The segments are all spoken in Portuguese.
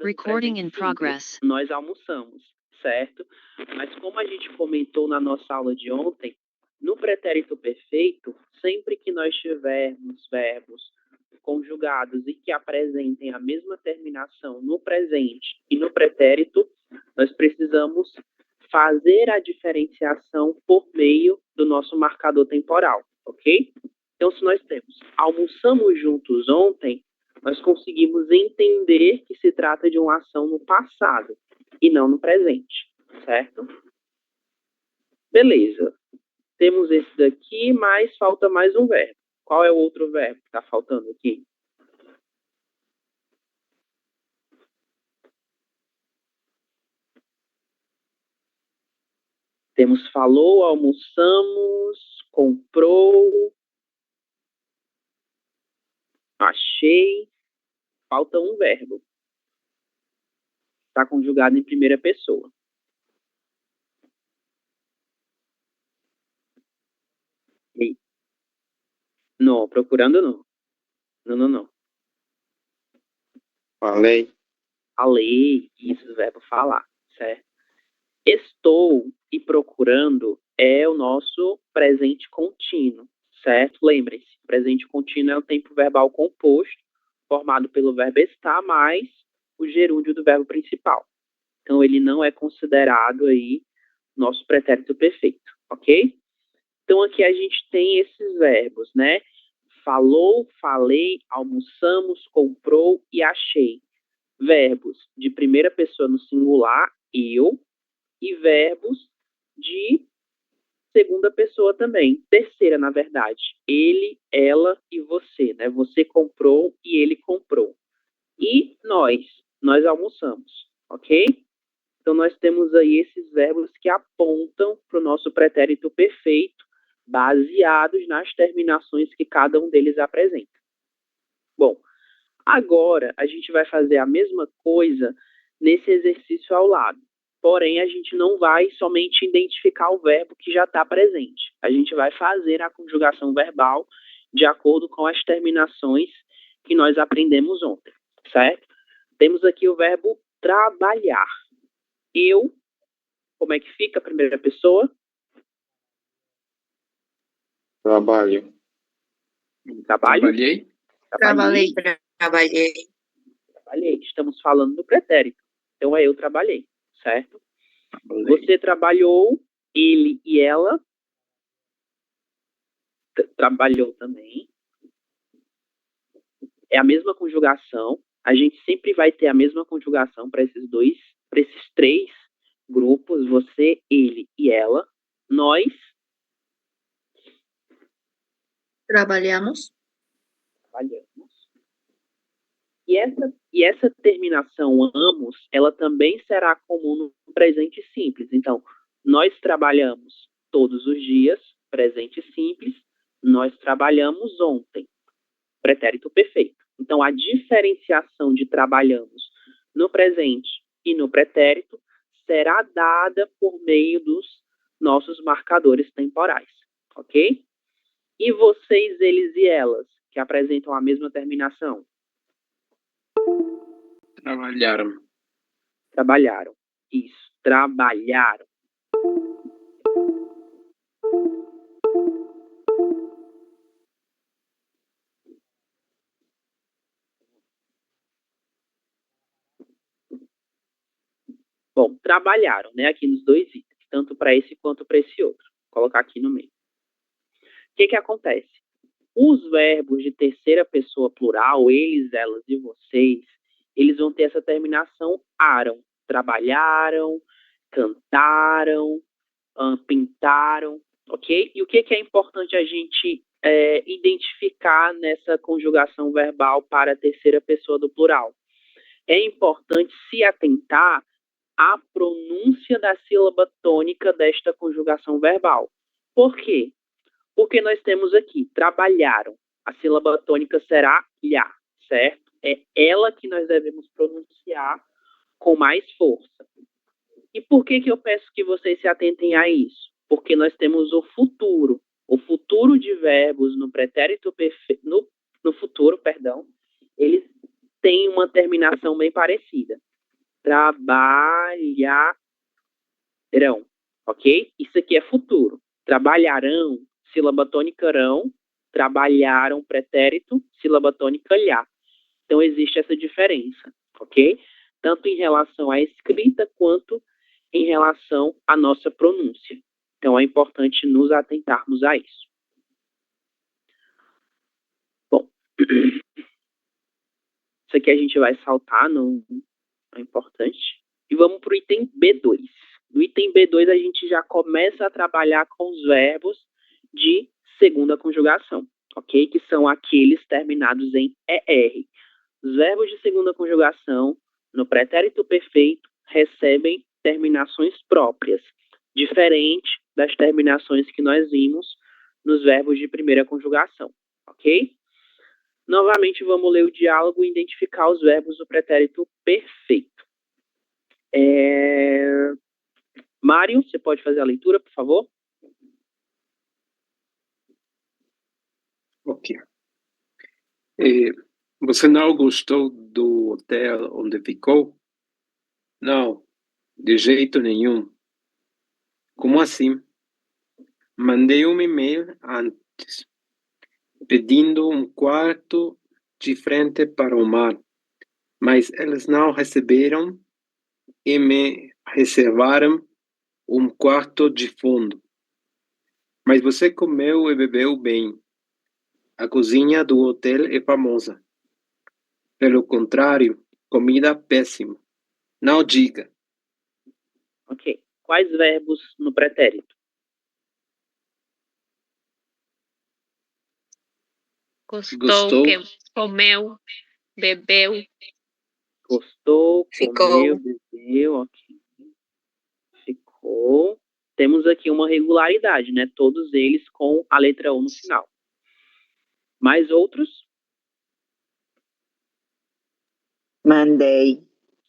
Recording in progress. Nós almoçamos, certo? Mas como a gente comentou na nossa aula de ontem, no pretérito perfeito, sempre que nós tivermos verbos conjugados e que apresentem a mesma terminação no presente e no pretérito, nós precisamos fazer a diferenciação por meio do nosso marcador temporal, ok? Então, se nós temos almoçamos juntos ontem, nós conseguimos entender que se trata de uma ação no passado e não no presente, certo? Beleza. Temos esse daqui, mas falta mais um verbo. Qual é o outro verbo que está faltando aqui? Temos falou, almoçamos, comprou, achei. Falta um verbo. Está conjugado em primeira pessoa. E... Não, procurando não. Não. Falei. Falei, isso, verbo falar, certo? Estou e procurando é o nosso presente contínuo, certo? Lembrem-se, presente contínuo é o tempo verbal composto, formado pelo verbo estar mais o gerúndio do verbo principal. Então, ele não é considerado aí nosso pretérito perfeito, ok? Então, aqui a gente tem esses verbos, né? Falou, falei, almoçamos, comprou e achei. Verbos de primeira pessoa no singular, eu, e verbos de segunda pessoa também. Terceira, na verdade. Ele, ela e você, né? Você comprou e ele comprou. E nós almoçamos, ok? Então, nós temos aí esses verbos que apontam para o nosso pretérito perfeito, baseados nas terminações que cada um deles apresenta. Bom, agora a gente vai fazer a mesma coisa nesse exercício ao lado. Porém, a gente não vai somente identificar o verbo que já está presente. A gente vai fazer a conjugação verbal de acordo com as terminações que nós aprendemos ontem, certo? Temos aqui o verbo trabalhar. Eu, como é que fica a primeira pessoa? Trabalho. Trabalho? Trabalhei. Trabalhei. Estamos falando do pretérito. Então, é eu trabalhei, certo? Você trabalhou, ele e ela trabalhou também. É a mesma conjugação. A gente sempre vai ter a mesma conjugação para para esses três grupos, você, ele e ela. Nós trabalhamos. E essa terminação amos, ela também será comum no presente simples. Então, nós trabalhamos todos os dias, presente simples, nós trabalhamos ontem, pretérito perfeito. Então, a diferenciação de trabalhamos no presente e no pretérito será dada por meio dos nossos marcadores temporais, ok? E vocês, eles e elas, que apresentam a mesma terminação? Trabalharam. Isso, trabalharam. Bom, trabalharam, né? Aqui nos dois itens, tanto para esse quanto para esse outro. Vou colocar aqui no meio. O que acontece? Os verbos de terceira pessoa plural, eles, elas e vocês, eles vão ter essa terminação aram. Trabalharam, cantaram, pintaram, ok? E o que é importante a gente identificar nessa conjugação verbal para a terceira pessoa do plural? É importante se atentar à pronúncia da sílaba tônica desta conjugação verbal. Por quê? Porque nós temos aqui, trabalharam. A sílaba tônica será lha, certo? É ela que nós devemos pronunciar com mais força. E por que eu peço que vocês se atentem a isso? Porque nós temos o futuro. O futuro de verbos no pretérito perfeito, no futuro, perdão, eles tem uma terminação bem parecida. Trabalharão, ok? Isso aqui é futuro. Trabalharão, sílaba tônica rão, trabalharam, pretérito, sílaba tônica lhá. Então, existe essa diferença, ok? Tanto em relação à escrita, quanto em relação à nossa pronúncia. Então, é importante nos atentarmos a isso. Bom, isso aqui a gente vai saltar, não é importante. E vamos para o item B2. No item B2, a gente já começa a trabalhar com os verbos de segunda conjugação, ok? Que são aqueles terminados em ER. Os verbos de segunda conjugação, no pretérito perfeito, recebem terminações próprias, diferente das terminações que nós vimos nos verbos de primeira conjugação, ok? Novamente, vamos ler o diálogo e identificar os verbos do pretérito perfeito. Mário, você pode fazer a leitura, por favor? Ok. Você não gostou do hotel onde ficou? Não, de jeito nenhum. Como assim? Mandei um e-mail antes, pedindo um quarto de frente para o mar, mas eles não receberam e me reservaram um quarto de fundo. Mas você comeu e bebeu bem. A cozinha do hotel é famosa. Pelo contrário, comida péssima. Não diga. Ok. Quais verbos no pretérito? Gostou? Comeu, bebeu. Gostou, Ficou. comeu, bebeu, ok. Ficou. Temos aqui uma regularidade, né? Todos eles com a letra U no final. Mais outros? Mandei.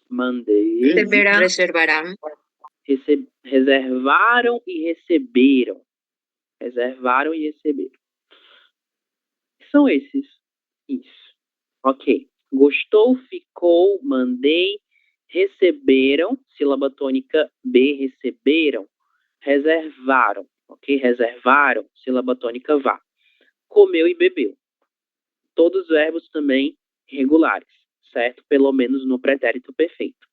Mandei. Reservarão. Reservaram e receberam. Reservaram e receberam. São esses. Isso. Ok. Gostou, ficou, mandei, receberam, sílaba tônica B, receberam, reservaram, ok? Reservaram, sílaba tônica vá. Comeu e bebeu. Todos os verbos também regulares, certo? Pelo menos no pretérito perfeito.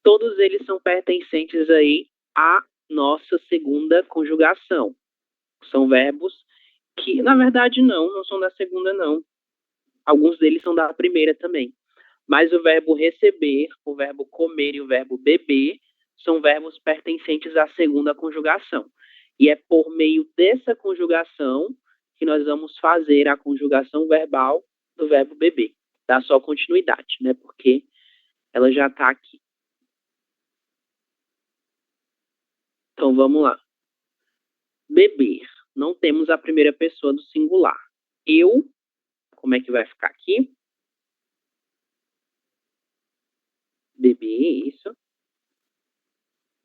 Todos eles são pertencentes aí à nossa segunda conjugação. São verbos que, na verdade, não são da segunda, não. Alguns deles são da primeira também. Mas o verbo receber, o verbo comer e o verbo beber são verbos pertencentes à segunda conjugação. E é por meio dessa conjugação que nós vamos fazer a conjugação verbal do verbo beber. Dá só continuidade, né? Porque ela já está aqui. Então, vamos lá. Beber. Não temos a primeira pessoa do singular. Eu, como é que vai ficar aqui? Beber, isso.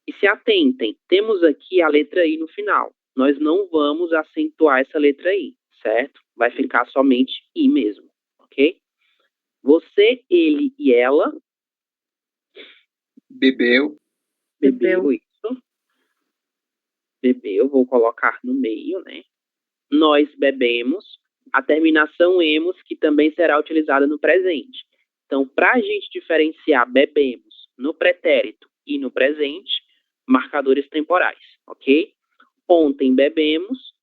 E se atentem, temos aqui a letra I no final. Nós não vamos acentuar essa letra I, certo? Vai ficar somente I mesmo, ok? Você, ele e ela. Bebeu. Bebeu isso. Bebeu, vou colocar no meio, né? Nós bebemos. A terminação emos, que também será utilizada no presente. Então, para a gente diferenciar bebemos no pretérito e no presente, marcadores temporais, ok? Ontem bebemos,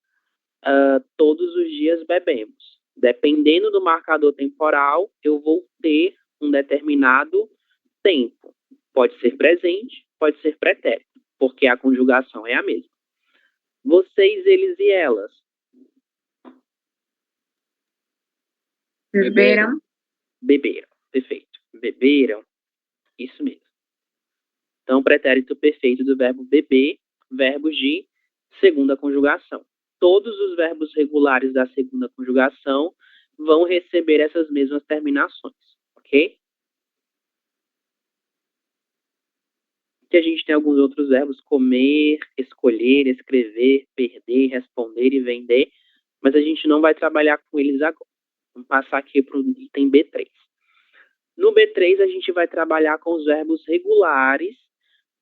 todos os dias bebemos. Dependendo do marcador temporal, eu vou ter um determinado tempo. Pode ser presente, pode ser pretérito, porque a conjugação é a mesma. Vocês, eles e elas. Beberam. Beberam, perfeito. Beberam, isso mesmo. Então, pretérito perfeito do verbo beber, verbos de segunda conjugação. Todos os verbos regulares da segunda conjugação vão receber essas mesmas terminações, ok? Aqui a gente tem alguns outros verbos, comer, escolher, escrever, perder, responder e vender, mas a gente não vai trabalhar com eles agora. Vamos passar aqui para o item B3. No B3 a gente vai trabalhar com os verbos regulares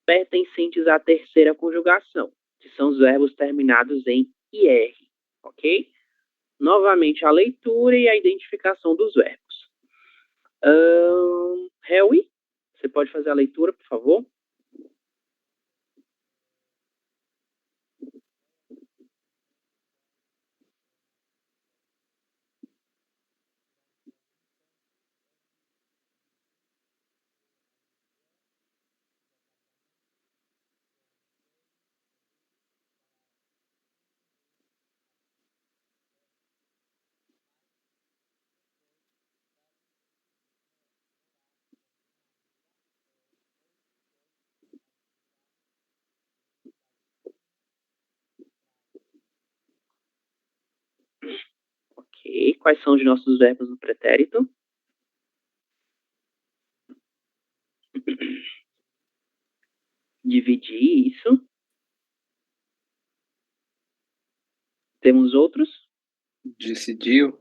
pertencentes à terceira conjugação, que são os verbos terminados em IR, ok? Novamente a leitura e a identificação dos verbos. Helwi, você pode fazer a leitura, por favor? Ok, quais são os nossos verbos no pretérito? Dividir, isso. Temos outros? Decidiu.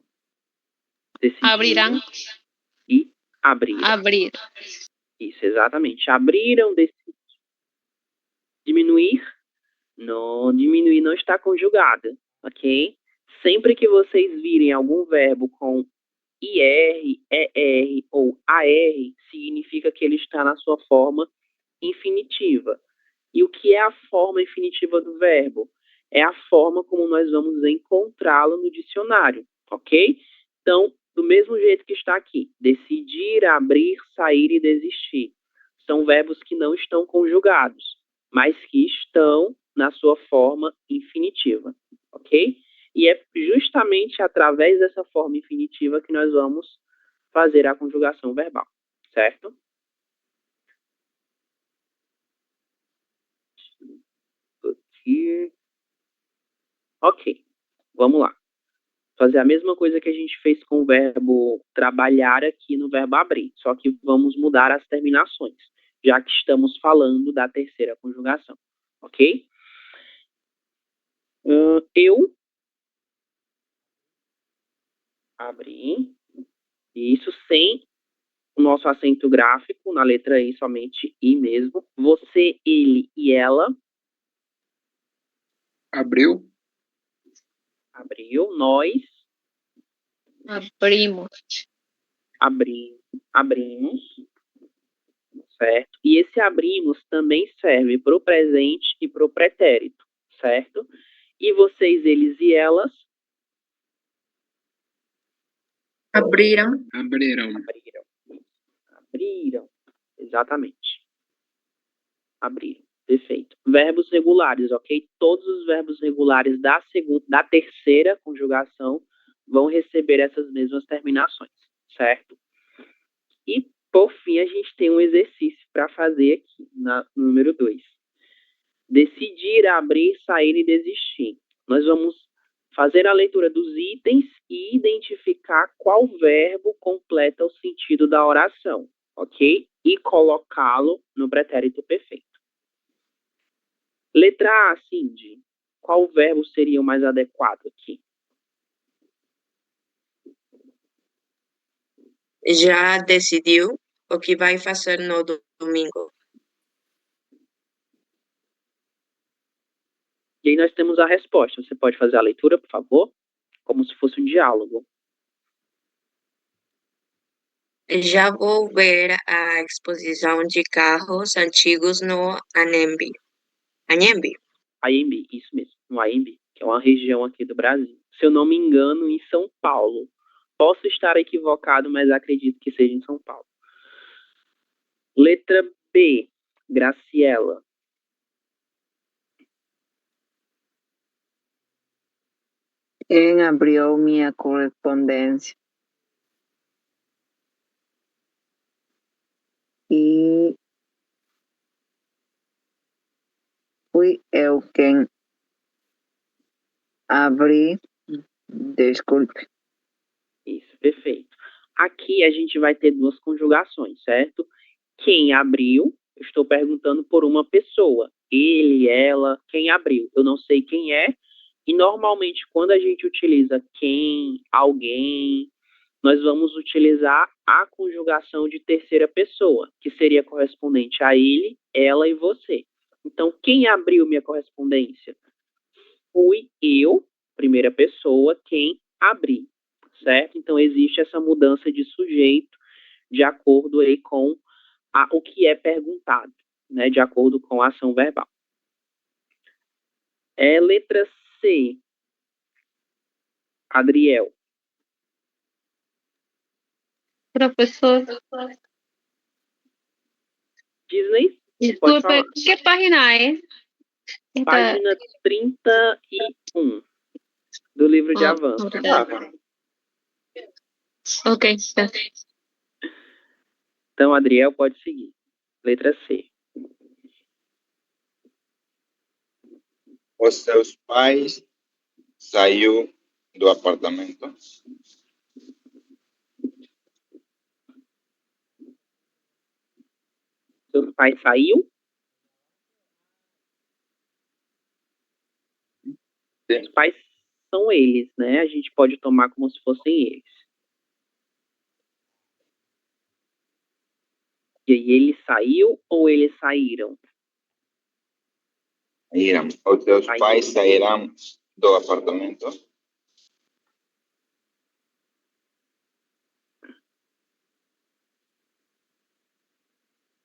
Decidir Abrirão. e abrir. Abrir. Isso, exatamente. Abriram, decidiram. Diminuir? Não, diminuir não está conjugada, ok? Sempre que vocês virem algum verbo com IR, ER ou AR, significa que ele está na sua forma infinitiva. E o que é a forma infinitiva do verbo? É a forma como nós vamos encontrá-lo no dicionário, ok? Então, do mesmo jeito que está aqui, decidir, abrir, sair e desistir. São verbos que não estão conjugados, mas que estão na sua forma infinitiva, ok? E é justamente através dessa forma infinitiva que nós vamos fazer a conjugação verbal, certo? Ok, vamos lá. Fazer a mesma coisa que a gente fez com o verbo trabalhar aqui no verbo abrir, só que vamos mudar as terminações, já que estamos falando da terceira conjugação, ok? Eu abri, isso sem o nosso acento gráfico, na letra I, somente I mesmo. Você, ele e ela. Abriu. Abriu. Nós. Abrimos. Abrimos. Certo? E esse abrimos também serve para o presente e para o pretérito, certo? E vocês, eles e elas. Abriram. Abriram. Abriram. Exatamente. Abriram. Perfeito. Verbos regulares, ok? Todos os verbos regulares da terceira conjugação vão receber essas mesmas terminações, certo? E, por fim, a gente tem um exercício para fazer aqui, no número 2. Decidir, abrir, sair e desistir. Nós vamos fazer a leitura dos itens e identificar qual verbo completa o sentido da oração, ok? E colocá-lo no pretérito perfeito. Letra A, Cindy. Qual verbo seria o mais adequado aqui? Já decidiu o que vai fazer no domingo? E aí nós temos a resposta. Você pode fazer a leitura, por favor? Como se fosse um diálogo. Já vou ver a exposição de carros antigos no Anhembi. Anhembi? Anhembi, isso mesmo. No Anhembi, que é uma região aqui do Brasil. Se eu não me engano, em São Paulo. Posso estar equivocado, mas acredito que seja em São Paulo. Letra B, Graciela. Quem abriu minha correspondência? E fui eu quem abri. Desculpe. Isso, perfeito. Aqui a gente vai ter duas conjugações, certo? Quem abriu, eu estou perguntando por uma pessoa. Ele, ela, quem abriu. Eu não sei quem é. E normalmente quando a gente utiliza quem, alguém, nós vamos utilizar a conjugação de terceira pessoa, que seria correspondente a ele, ela e você. Então, quem abriu minha correspondência? Fui eu, primeira pessoa, quem abri, certo? Então, existe essa mudança de sujeito de acordo aí com o que é perguntado, né? De acordo com a ação verbal. Letra C. Adriel. Professor, Disney? Pode desculpa, falar. que página é? Página 31 do livro de avanço. Obrigada. Ok, tá. Então, Adriel pode seguir. Letra C. Os seus pais saiu do apartamento. Seus pais saiu? Os pais são eles, né? A gente pode tomar como se fossem eles. E aí, ele saiu ou eles saíram? Saíram. Os seus pais sairão do apartamento.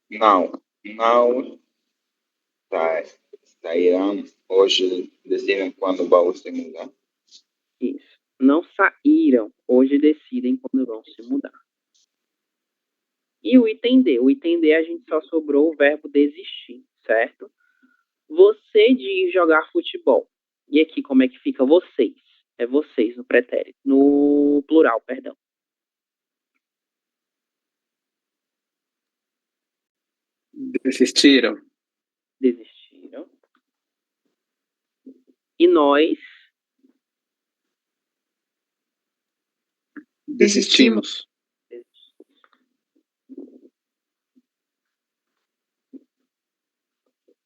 Não sairão hoje, decidem quando vão se mudar. Isso. Não saíram. Hoje decidem quando vão se mudar. E o item D? O item D a gente só sobrou o verbo desistir, certo? Você de jogar futebol. E aqui como é que fica vocês? É vocês no pretérito. No plural, perdão. Desistiram. Desistiram. E nós Desistimos.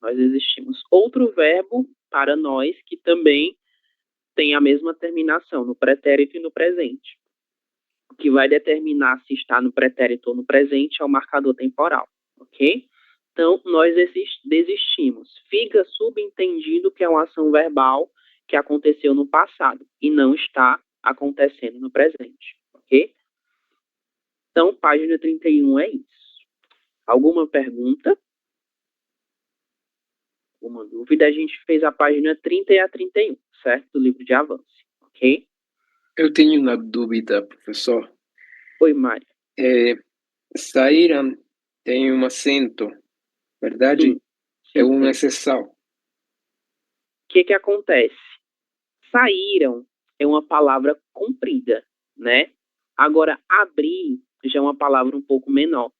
Nós existimos. Outro verbo para nós que também tem a mesma terminação no pretérito e no presente. O que vai determinar se está no pretérito ou no presente é o marcador temporal, ok? Então, nós desistimos. Fica subentendido que é uma ação verbal que aconteceu no passado e não está acontecendo no presente, ok? Então, página 31 é isso. Alguma pergunta? Alguma dúvida? A gente fez a página 30 e a 31, certo? Do livro de avanço, ok? Eu tenho uma dúvida, professor. Oi, Mário. Saíram tem um acento, verdade? Sim. É uma exceção. O que acontece? Saíram é uma palavra comprida, né? Agora, abrir já é uma palavra um pouco menor.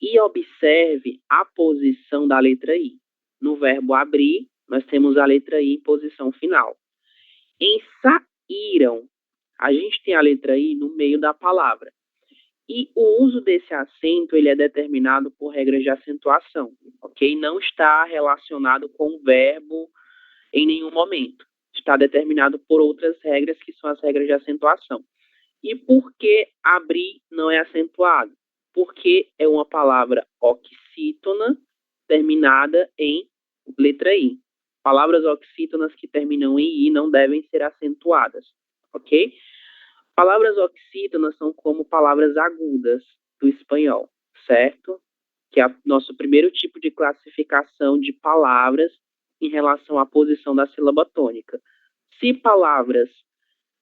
E observe a posição da letra I. No verbo abrir, nós temos a letra I em posição final. Em saíram, a gente tem a letra I no meio da palavra. E o uso desse acento, ele é determinado por regras de acentuação, ok? Não está relacionado com o verbo em nenhum momento. Está determinado por outras regras, que são as regras de acentuação. E por que abrir não é acentuado? Porque é uma palavra oxítona terminada em letra I. Palavras oxítonas que terminam em I não devem ser acentuadas, ok? Palavras oxítonas são como palavras agudas do espanhol, certo? Que é o nosso primeiro tipo de classificação de palavras em relação à posição da sílaba tônica. Se palavras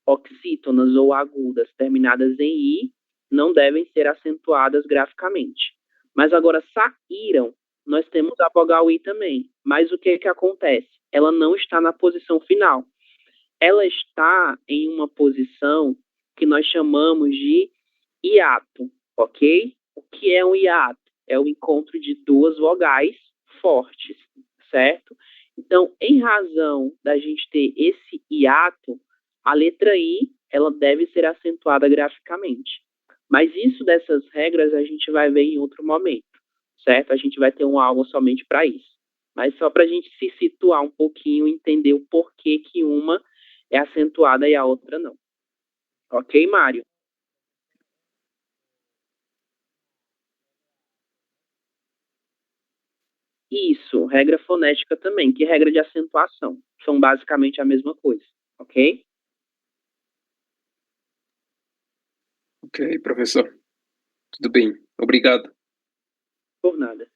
oxítonas ou agudas terminadas em I não devem ser acentuadas graficamente. Mas agora, saíram, nós temos a vogal I também. Mas o que acontece? Ela não está na posição final. Ela está em uma posição que nós chamamos de hiato, ok? O que é um hiato? É o encontro de duas vogais fortes, certo? Então, em razão da gente ter esse hiato, a letra I, ela deve ser acentuada graficamente. Mas isso dessas regras a gente vai ver em outro momento, certo? A gente vai ter uma aula somente para isso. Mas só para a gente se situar um pouquinho e entender o porquê que uma é acentuada e a outra não. Ok, Mário? Isso, regra fonética também, que regra de acentuação. São basicamente a mesma coisa, ok? Ok, professor. Tudo bem. Obrigado. Por nada.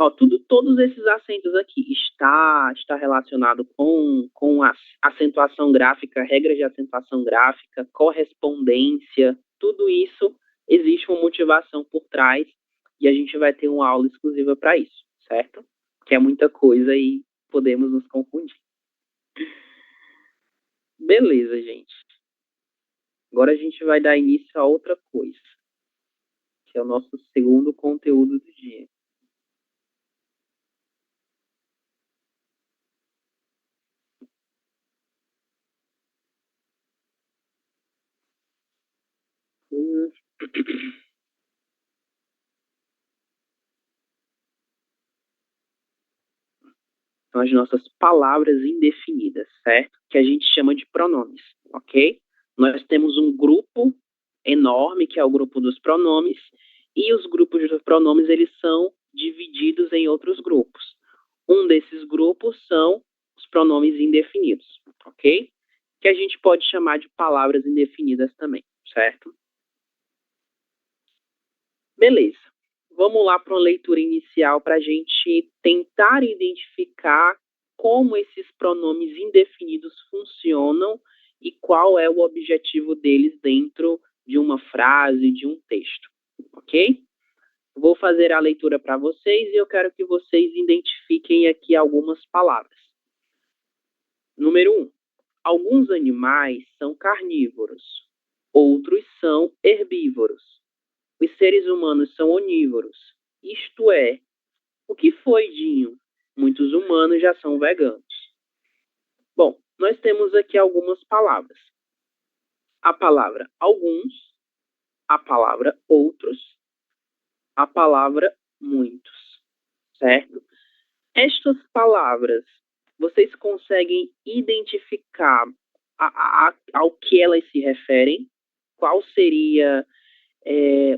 Ó, todos esses acentos aqui está relacionado com a acentuação gráfica, regras de acentuação gráfica, correspondência, tudo isso existe uma motivação por trás e a gente vai ter uma aula exclusiva para isso, certo? Que é muita coisa e podemos nos confundir. Beleza, gente. Agora a gente vai dar início a outra coisa, que é o nosso segundo conteúdo do dia. São as nossas palavras indefinidas, certo? Que a gente chama de pronomes, ok? Nós temos um grupo enorme, que é o grupo dos pronomes, e os grupos dos pronomes, eles são divididos em outros grupos. Um desses grupos são os pronomes indefinidos, ok? Que a gente pode chamar de palavras indefinidas também, certo? Beleza. Vamos lá para uma leitura inicial para a gente tentar identificar como esses pronomes indefinidos funcionam e qual é o objetivo deles dentro de uma frase, de um texto, ok? Vou fazer a leitura para vocês e eu quero que vocês identifiquem aqui algumas palavras. Número 1. Alguns animais são carnívoros, outros são herbívoros. Os seres humanos são onívoros. Isto é, o que foi, Dinho? Muitos humanos já são veganos. Bom, nós temos aqui algumas palavras. A palavra alguns, a palavra outros, a palavra muitos, certo? Estas palavras, vocês conseguem identificar ao que elas se referem? Qual seria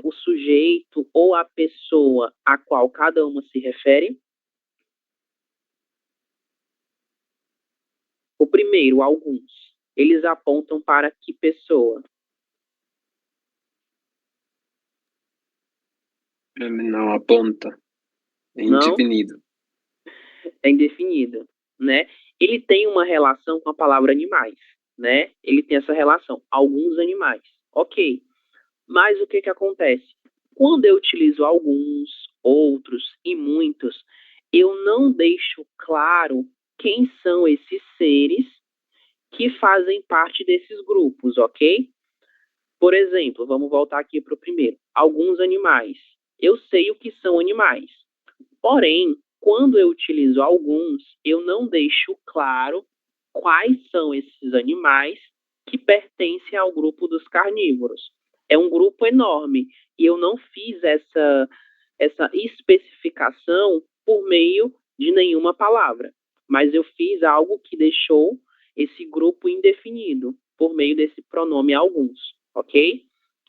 o sujeito ou a pessoa a qual cada uma se refere? O primeiro, alguns. Eles apontam para que pessoa? Não aponta. É Não? indefinido. É indefinido, né? Ele tem uma relação com a palavra animais, né? Ele tem essa relação, alguns animais. Ok. Mas o que acontece? Quando eu utilizo alguns, outros e muitos, eu não deixo claro quem são esses seres que fazem parte desses grupos, ok? Por exemplo, vamos voltar aqui para o primeiro. Alguns animais. Eu sei o que são animais. Porém, quando eu utilizo alguns, eu não deixo claro quais são esses animais que pertencem ao grupo dos carnívoros. É um grupo enorme e eu não fiz essa especificação por meio de nenhuma palavra, mas eu fiz algo que deixou esse grupo indefinido por meio desse pronome alguns, ok?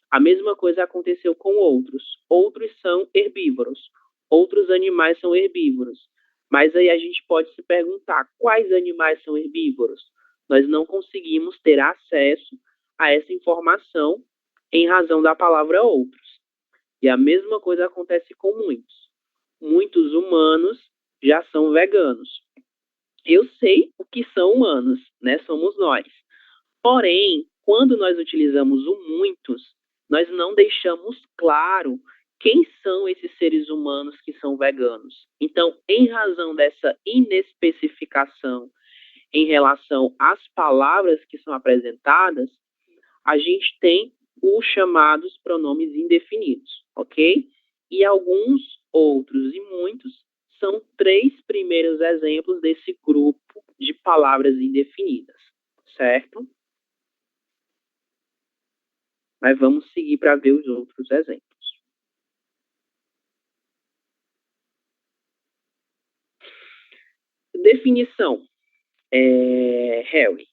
A mesma coisa aconteceu com outros. Outros são herbívoros. Outros animais são herbívoros. Mas aí a gente pode se perguntar, quais animais são herbívoros? Nós não conseguimos ter acesso a essa informação em razão da palavra outros. E a mesma coisa acontece com muitos. Muitos humanos já são veganos. Eu sei o que são humanos, né? Somos nós. Porém, quando nós utilizamos o muitos, nós não deixamos claro quem são esses seres humanos que são veganos. Então, em razão dessa inespecificação em relação às palavras que são apresentadas, a gente tem os chamados pronomes indefinidos, ok? E alguns outros e muitos são três primeiros exemplos desse grupo de palavras indefinidas, certo? Mas vamos seguir para ver os outros exemplos. Definição. Harry.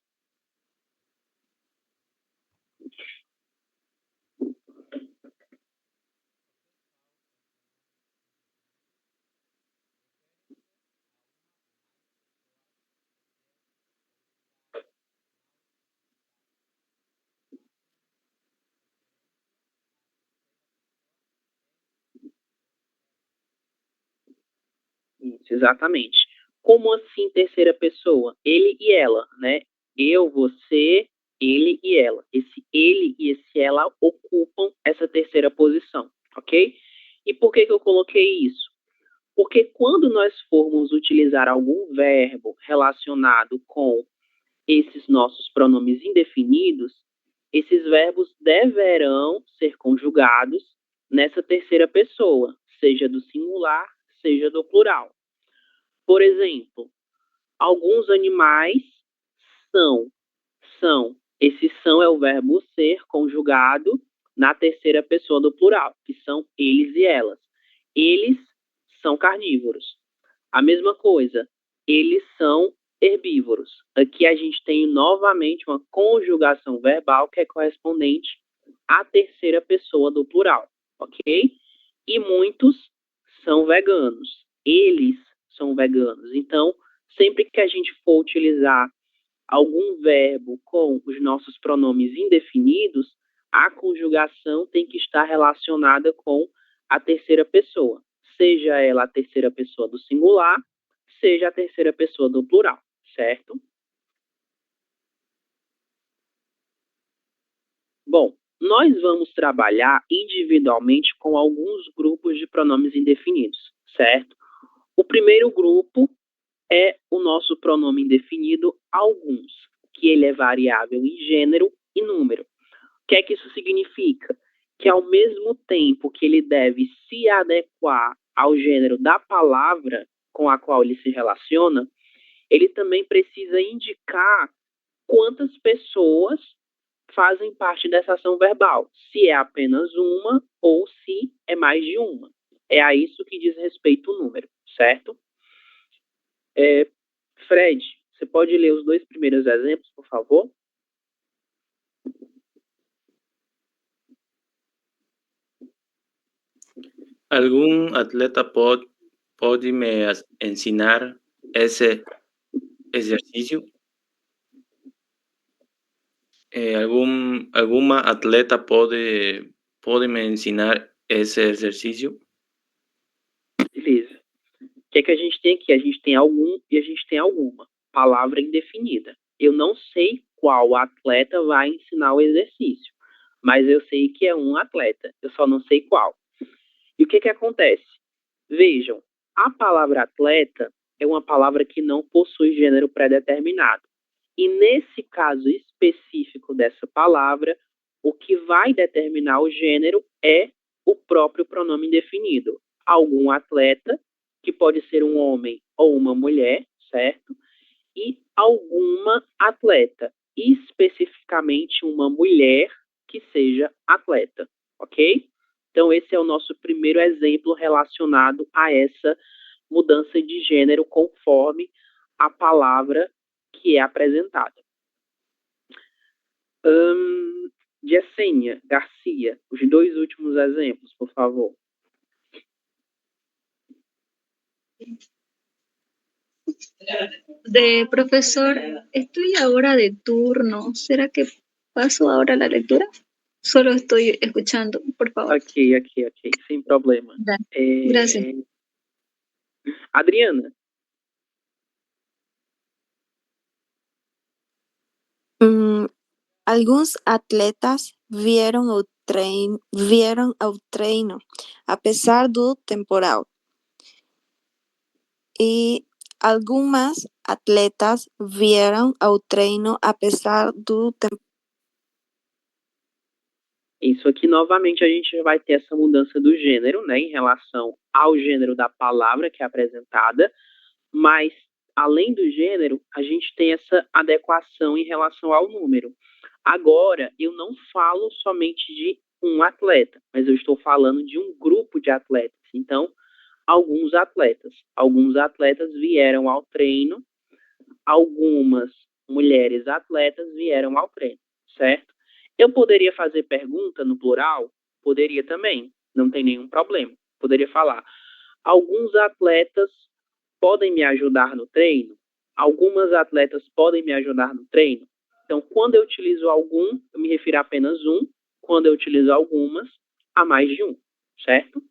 Isso, exatamente. Como assim terceira pessoa? Ele e ela, né? Eu, você, ele e ela. Esse ele e esse ela ocupam essa terceira posição, ok? E por que eu coloquei isso? Porque quando nós formos utilizar algum verbo relacionado com esses nossos pronomes indefinidos, esses verbos deverão ser conjugados nessa terceira pessoa, seja do singular, seja do plural. Por exemplo, alguns animais são. Esse são é o verbo ser conjugado na terceira pessoa do plural, que são eles e elas. Eles são carnívoros. A mesma coisa, eles são herbívoros. Aqui a gente tem novamente uma conjugação verbal que é correspondente à terceira pessoa do plural, ok? E muitos são veganos. Eles são veganos. Então, sempre que a gente for utilizar algum verbo com os nossos pronomes indefinidos, a conjugação tem que estar relacionada com a terceira pessoa, seja ela a terceira pessoa do singular, seja a terceira pessoa do plural, certo? Bom, nós vamos trabalhar individualmente com alguns grupos de pronomes indefinidos, certo? O primeiro grupo é o nosso pronome indefinido alguns, que ele é variável em gênero e número. O que é que isso significa? Que ao mesmo tempo que ele deve se adequar ao gênero da palavra com a qual ele se relaciona, ele também precisa indicar quantas pessoas fazem parte dessa ação verbal, se é apenas uma ou se é mais de uma. É a isso que diz respeito o número, certo? Fred, você pode ler os dois primeiros exemplos, por favor? ¿Algún atleta pode me ensinar esse exercício? Alguma atleta pode me ensinar esse exercício? Beleza. O que é que a gente tem aqui? A gente tem algum e a gente tem alguma. Palavra indefinida. Eu não sei qual atleta vai ensinar o exercício, mas eu sei que é um atleta. Eu só não sei qual. E o que que acontece? Vejam, a palavra atleta é uma palavra que não possui gênero pré-determinado. E nesse caso específico dessa palavra, o que vai determinar o gênero é o próprio pronome indefinido. Algum atleta, que pode ser um homem ou uma mulher, certo? E alguma atleta, especificamente uma mulher que seja atleta, ok? Então, esse é o nosso primeiro exemplo relacionado a essa mudança de gênero conforme a palavra que é apresentada. Yesenia Garcia, os dois últimos exemplos, por favor. Profesor, estoy ahora de turno. ¿Será que paso ahora la lectura? Solo estoy escuchando, por favor. Ok, sem problema. Gracias. Adriana. Alguns atletas vieram ao treino, apesar do temporal. E algumas atletas vieram ao treino apesar do temporal. Isso aqui, novamente, a gente vai ter essa mudança do gênero, né, em relação ao gênero da palavra que é apresentada, mas, além do gênero, a gente tem essa adequação em relação ao número. Agora, eu não falo somente de um atleta, mas eu estou falando de um grupo de atletas. Então, alguns atletas vieram ao treino, algumas mulheres atletas vieram ao treino, certo? Eu poderia fazer pergunta no plural? Poderia também, não tem nenhum problema. Poderia falar, alguns atletas podem me ajudar no treino? Algumas atletas podem me ajudar no treino? Então, quando eu utilizo algum, eu me refiro a apenas um. Quando eu utilizo algumas, a mais de um, certo?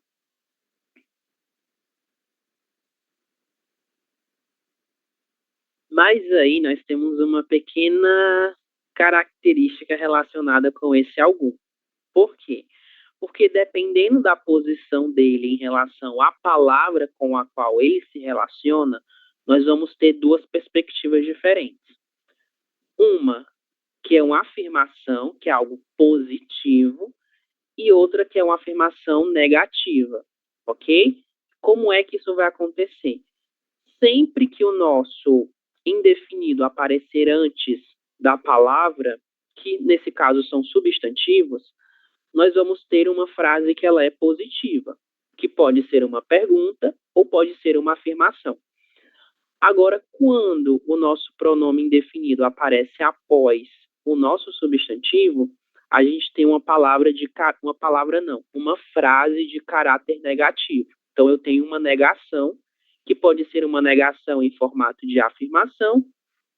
Mas aí nós temos uma pequena característica relacionada com esse algum. Por quê? Porque dependendo da posição dele em relação à palavra com a qual ele se relaciona, nós vamos ter duas perspectivas diferentes. Uma que é uma afirmação, que é algo positivo, e outra que é uma afirmação negativa, ok? Como é que isso vai acontecer? Sempre que o nosso indefinido aparecer antes da palavra, que nesse caso são substantivos, nós vamos ter uma frase que ela é positiva, que pode ser uma pergunta ou pode ser uma afirmação. Agora, quando o nosso pronome indefinido aparece após o nosso substantivo, a gente tem uma frase de caráter negativo. Então, eu tenho uma negação, que pode ser uma negação em formato de afirmação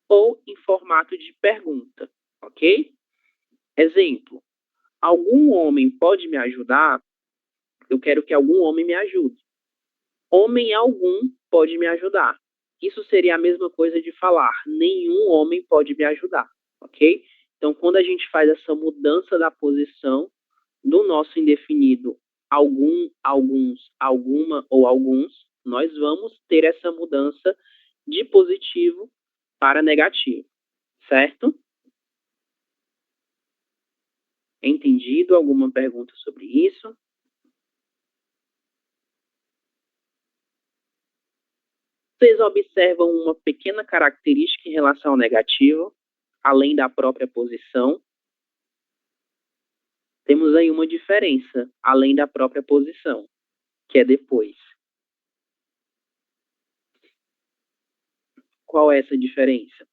ou em formato de pergunta, ok? Exemplo, algum homem pode me ajudar? Eu quero que algum homem me ajude. Homem algum pode me ajudar. Isso seria a mesma coisa de falar, nenhum homem pode me ajudar, ok? Então, quando a gente faz essa mudança da posição do nosso indefinido, algum, alguns, alguma ou alguns, nós vamos ter essa mudança de positivo para negativo, certo? Entendido? Alguma pergunta sobre isso? Vocês observam uma pequena característica em relação ao negativo, além da própria posição. Temos aí uma diferença, além da própria posição, que é depois. Qual é essa diferença?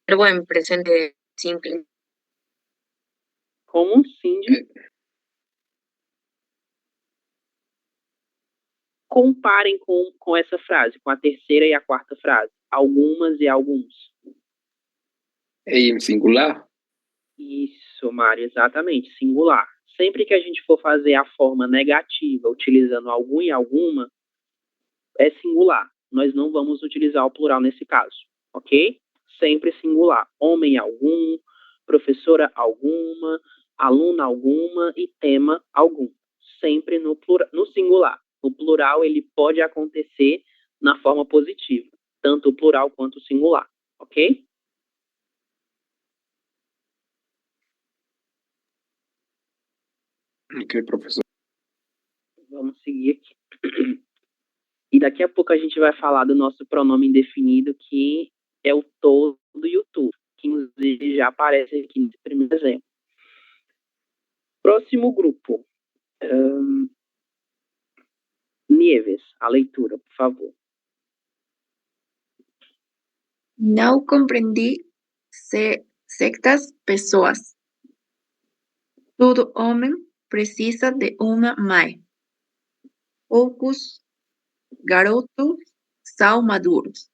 Verbo en presente simple. Como Cindy? Comparem com essa frase, com a terceira e a quarta frase. Algumas e alguns. É em singular? Isso, Mário, exatamente, singular. Sempre que a gente for fazer a forma negativa utilizando algum e alguma, é singular. Nós não vamos utilizar o plural nesse caso, ok? Sempre singular. Homem algum, professora alguma, aluna alguma e tema algum. Sempre no singular. O plural, ele pode acontecer na forma positiva, tanto o plural quanto o singular, ok? Ok, professor. Vamos seguir aqui. E daqui a pouco a gente vai falar do nosso pronome indefinido, que é o todo e o tu, que inclusive já aparece aqui nesse primeiro exemplo. Próximo grupo. Nieves, a leitura, por favor. Não compreendi certas pessoas. Todo homem precisa de uma mãe. Poucos garotos são maduros.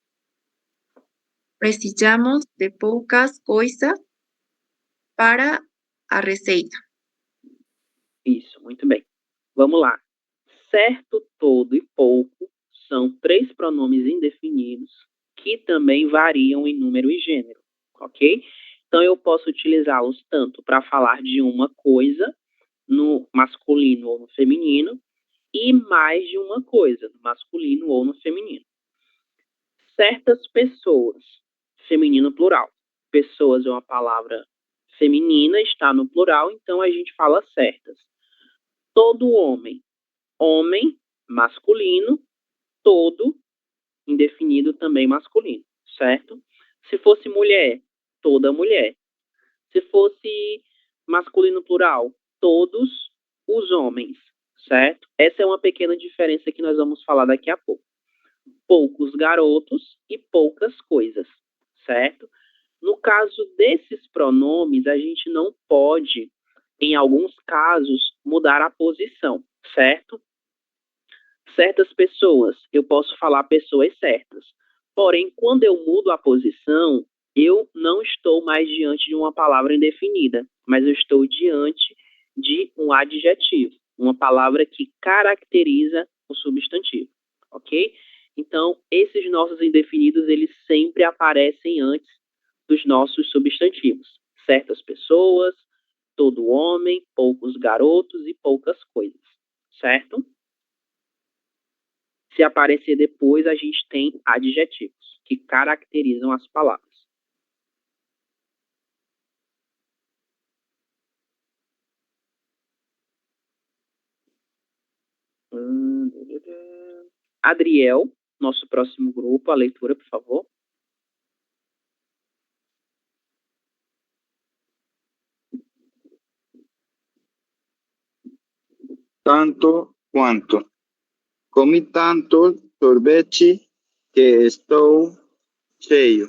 Precisamos de poucas coisas para a receita. Isso, muito bem. Vamos lá. Certo, todo e pouco são três pronomes indefinidos que também variam em número e gênero, ok? Então, eu posso utilizá-los tanto para falar de uma coisa, no masculino ou no feminino, e mais de uma coisa, no masculino ou no feminino. Certas pessoas, feminino plural. Pessoas é uma palavra feminina, está no plural, então a gente fala certas. Todo homem, homem, masculino, todo, indefinido também masculino, certo? Se fosse mulher, toda mulher. Se fosse masculino plural, todos os homens, certo? Essa é uma pequena diferença que nós vamos falar daqui a pouco. Poucos garotos e poucas coisas, certo? No caso desses pronomes, a gente não pode, em alguns casos, mudar a posição, certo? Certas pessoas, eu posso falar pessoas certas. Porém, quando eu mudo a posição, eu não estou mais diante de uma palavra indefinida, mas eu estou diante de um adjetivo, uma palavra que caracteriza o substantivo, ok? Então, esses nossos indefinidos, eles sempre aparecem antes dos nossos substantivos. Certas pessoas, todo homem, poucos garotos e poucas coisas, certo? Se aparecer depois, a gente tem adjetivos que caracterizam as palavras. Adriel, nosso próximo grupo, a leitura, por favor. Tanto quanto. Comi tanto sorvete que estou cheio.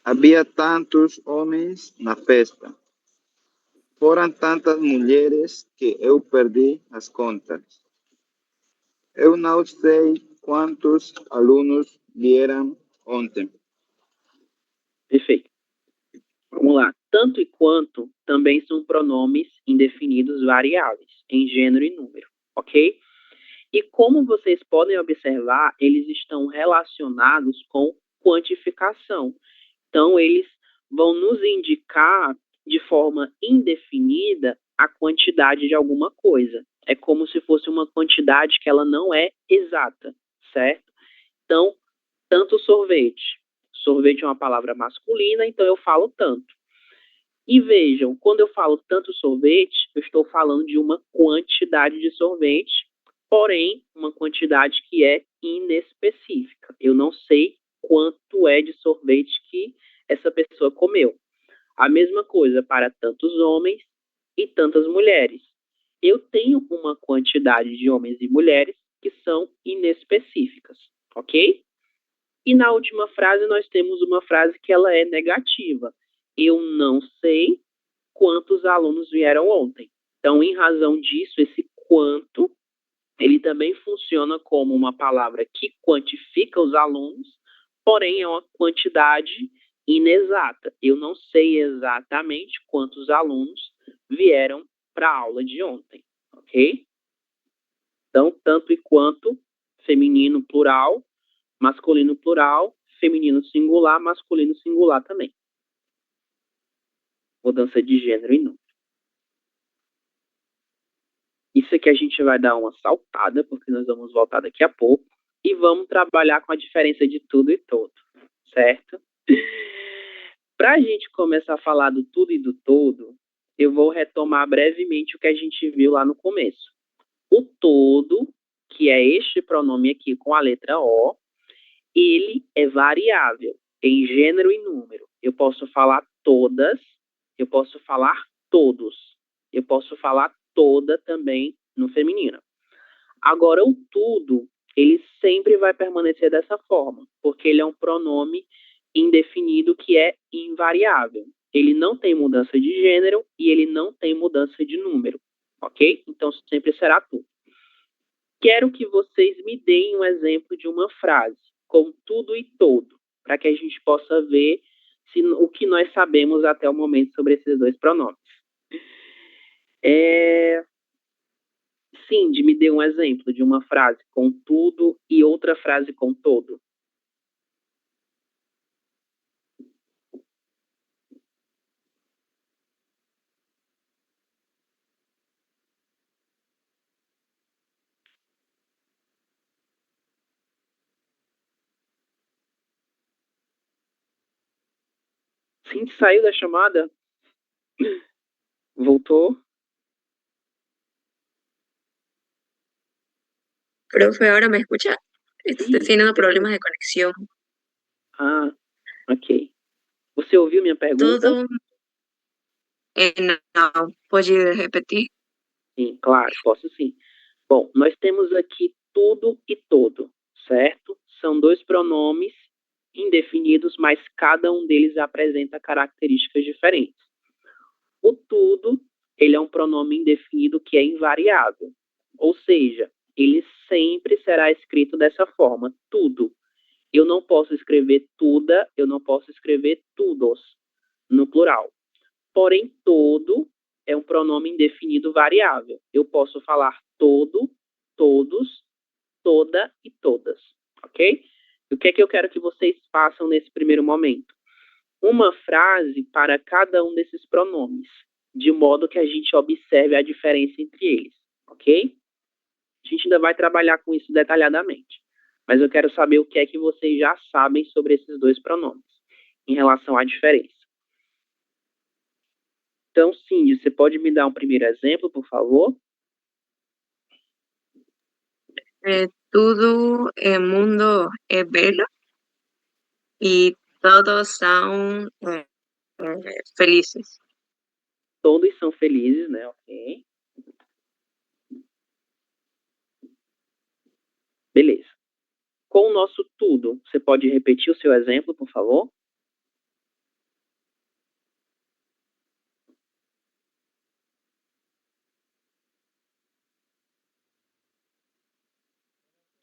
Havia tantos homens na festa. Foram tantas mulheres que eu perdi as contas. Eu não sei quantos alunos vieram ontem. Perfeito. Vamos lá. Tanto e quanto também são pronomes indefinidos variáveis, em gênero e número, ok? E como vocês podem observar, eles estão relacionados com quantificação. Então, eles vão nos indicar de forma indefinida a quantidade de alguma coisa. É como se fosse uma quantidade que ela não é exata, certo? Então, tanto sorvete. Sorvete é uma palavra masculina, então eu falo tanto. E vejam, quando eu falo tanto sorvete, eu estou falando de uma quantidade de sorvete, porém, uma quantidade que é inespecífica. Eu não sei quanto é de sorvete que essa pessoa comeu. A mesma coisa para tantos homens e tantas mulheres. Eu tenho uma quantidade de homens e mulheres que são inespecíficas, ok? E na última frase nós temos uma frase que ela é negativa. Eu não sei quantos alunos vieram ontem. Então, em razão disso, esse quanto, ele também funciona como uma palavra que quantifica os alunos, porém é uma quantidade inexata. Eu não sei exatamente quantos alunos vieram para a aula de ontem, ok? Então, tanto e quanto, feminino plural, masculino plural, feminino singular, masculino singular também. Mudança de gênero e número. Isso aqui a gente vai dar uma saltada, porque nós vamos voltar daqui a pouco, e vamos trabalhar com a diferença de tudo e todo, certo? Para a gente começar a falar do tudo e do todo, eu vou retomar brevemente o que a gente viu lá no começo. O todo, que é este pronome aqui com a letra O, ele é variável em gênero e número. Eu posso falar todas, eu posso falar todos, eu posso falar toda também no feminino. Agora, o tudo, ele sempre vai permanecer dessa forma, porque ele é um pronome indefinido que é invariável. Ele não tem mudança de gênero e ele não tem mudança de número, ok? Então, sempre será tudo. Quero que vocês me deem um exemplo de uma frase com tudo e todo, para que a gente possa ver o que nós sabemos até o momento sobre esses dois pronomes. Cindy, me dê um exemplo de uma frase com tudo e outra frase com todo. Cindy saiu da chamada? Voltou? Profe, ¿ahora me escucha? Estoy Sim. teniendo problemas de conexión. Ah, ok. Você ouviu minha pergunta? Todo... no, ¿puede repetir? Sim, claro, posso sim. Bom, nós temos aqui tudo e todo, certo? São dois pronomes indefinidos, mas cada um deles apresenta características diferentes. O tudo, ele é um pronome indefinido que é invariável, ou seja, ele sempre será escrito dessa forma, tudo. Eu não posso escrever tuda, eu não posso escrever tudos no plural. Porém, todo é um pronome indefinido variável. Eu posso falar todo, todos, toda e todas, ok? O que é que eu quero que vocês façam nesse primeiro momento? Uma frase para cada um desses pronomes, de modo que a gente observe a diferença entre eles, ok? A gente ainda vai trabalhar com isso detalhadamente, mas eu quero saber o que é que vocês já sabem sobre esses dois pronomes, em relação à diferença. Então, Cindy, você pode me dar um primeiro exemplo, por favor? Todo el mundo es bello y todos son felices. Todos são felizes, né? Ok. Beleza. Com o nosso tudo, você pode repetir o seu exemplo, por favor?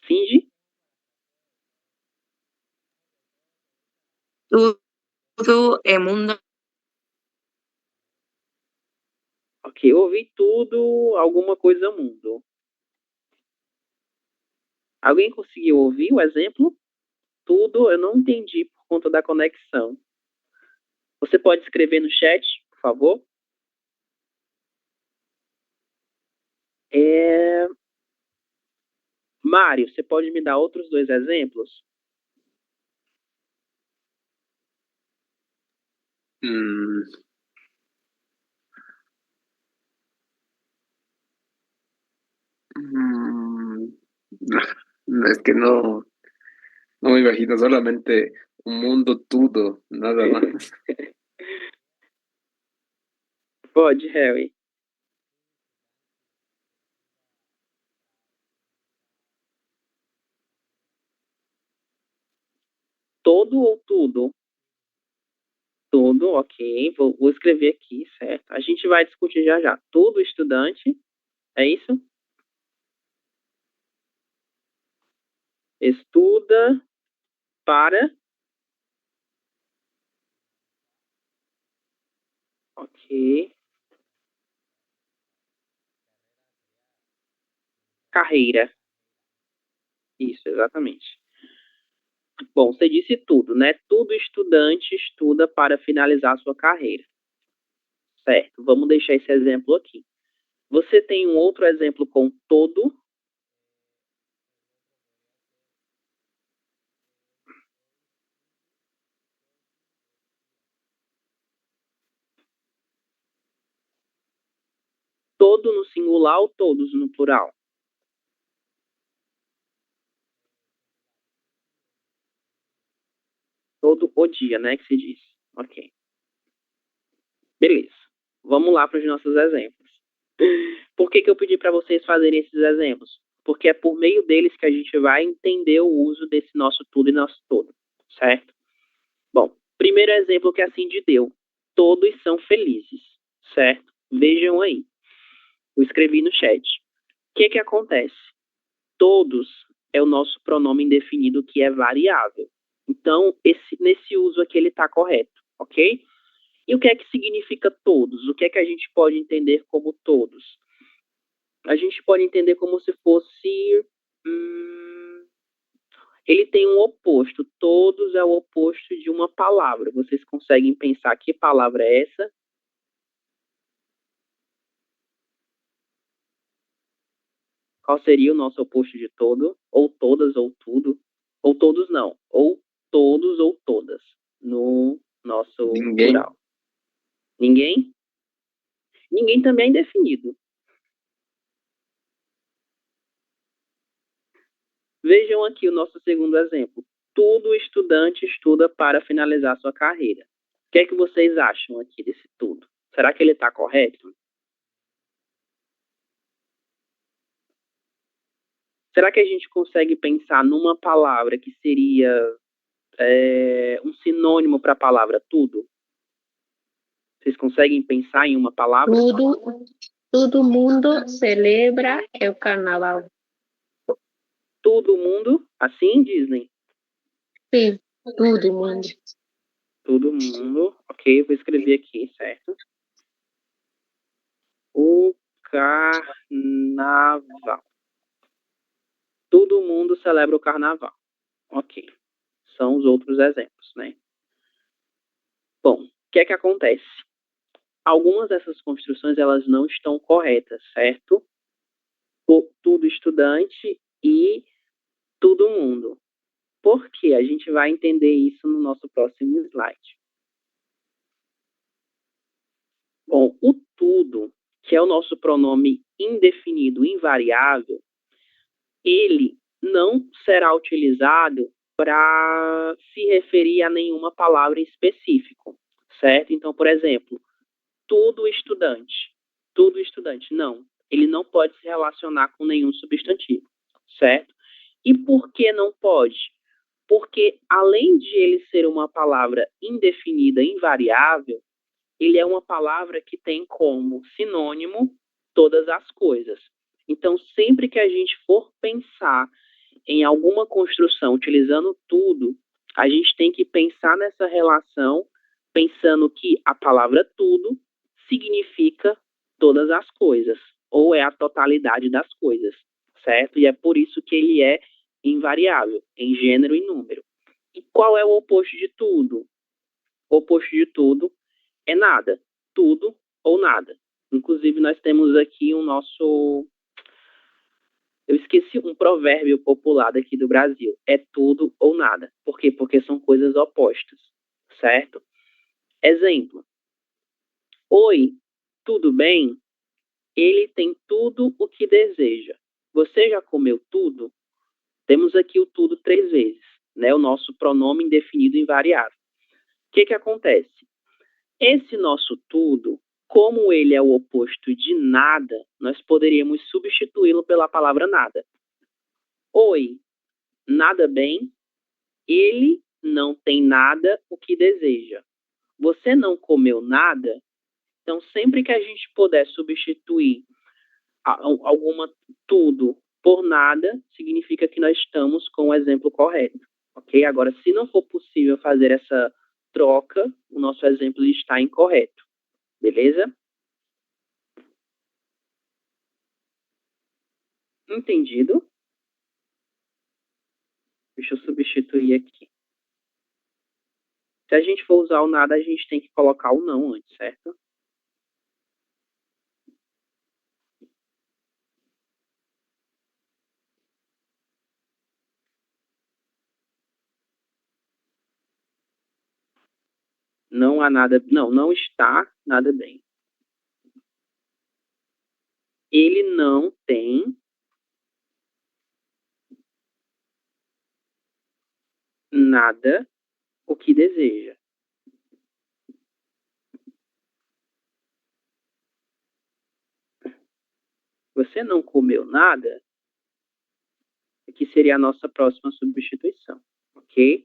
Cindy? Todo el mundo. Ok, ouvi tudo, alguma coisa mundo. Alguém conseguiu ouvir o exemplo? Tudo, eu não entendi por conta da conexão. Você pode escrever no chat, por favor? Mário, você pode me dar outros dois exemplos? Es que no me imagino solamente un mundo todo, nada más. Pode, Harry. Todo ou tudo? Tudo, ok. Vou escrever aqui, certo? A gente vai discutir já já. Todo estudante, é isso? Estuda para... Ok. Carreira. Isso, exatamente. Bom, você disse tudo, né? Todo estudante estuda para finalizar sua carreira. Certo, vamos deixar esse exemplo aqui. Você tem um outro exemplo com todo? Todo no singular ou todos no plural? Todo o dia, né, que se diz. Ok. Beleza. Vamos lá para os nossos exemplos. Por que eu pedi para vocês fazerem esses exemplos? Porque é por meio deles que a gente vai entender o uso desse nosso tudo e nosso todo, certo? Bom, primeiro exemplo que a Cindy deu. Todos são felizes, certo? Vejam aí. Eu escrevi no chat. O que acontece? Todos é o nosso pronome indefinido que é variável. Então, nesse uso aqui ele está correto, ok? E o que é que significa todos? O que é que a gente pode entender como todos? A gente pode entender como se fosse... ele tem um oposto. Todos é o oposto de uma palavra. Vocês conseguem pensar que palavra é essa? Qual seria o nosso oposto de todo? Ou todas, ou tudo? Ou todos não. Ou todos ou todas. No nosso plural. Ninguém? Ninguém também é indefinido. Vejam aqui o nosso segundo exemplo. Todo estudante estuda para finalizar sua carreira. O que é que vocês acham aqui desse tudo? Será que ele está correto? Será que a gente consegue pensar numa palavra que seria um sinônimo para a palavra tudo? Vocês conseguem pensar em uma palavra? Todo mundo celebra o carnaval. Todo mundo, assim, Disney? Sim, todo mundo. Todo mundo. Ok, vou escrever aqui, certo? O carnaval. Todo mundo celebra o carnaval. Ok. São os outros exemplos, né? Bom, o que é que acontece? Algumas dessas construções, elas não estão corretas, certo? Tudo estudante e todo mundo. Por quê? A gente vai entender isso no nosso próximo slide. Bom, o tudo, que é o nosso pronome indefinido invariável, ele não será utilizado para se referir a nenhuma palavra em específico, certo? Então, por exemplo, tudo estudante. Tudo estudante. Não. Ele não pode se relacionar com nenhum substantivo, certo? E por que não pode? Porque, além de ele ser uma palavra indefinida, invariável, ele é uma palavra que tem como sinônimo todas as coisas. Então, sempre que a gente for pensar em alguma construção utilizando tudo, a gente tem que pensar nessa relação, pensando que a palavra tudo significa todas as coisas, ou é a totalidade das coisas, certo? E é por isso que ele é invariável, em gênero e número. E qual é o oposto de tudo? O oposto de tudo é nada, tudo ou nada. Inclusive, nós temos aqui o nosso... Eu esqueci um provérbio popular daqui do Brasil. É tudo ou nada. Por quê? Porque são coisas opostas, certo? Exemplo. Oi, tudo bem? Ele tem tudo o que deseja. Você já comeu tudo? Temos aqui o tudo 3 vezes, né? O nosso pronome indefinido invariável. O que acontece? Esse nosso tudo, como ele é o oposto de nada, nós poderíamos substituí-lo pela palavra nada. Oi, nada bem? Ele não tem nada o que deseja. Você não comeu nada? Então, sempre que a gente puder substituir alguma tudo por nada, significa que nós estamos com o exemplo correto, ok? Agora, se não for possível fazer essa troca, o nosso exemplo está incorreto, beleza? Entendido? Deixa eu substituir aqui. Se a gente for usar o nada, a gente tem que colocar o não antes, certo? Não há nada... Não está nada bem. Ele não tem nada o que deseja. Você não comeu nada, que seria a nossa próxima substituição, ok?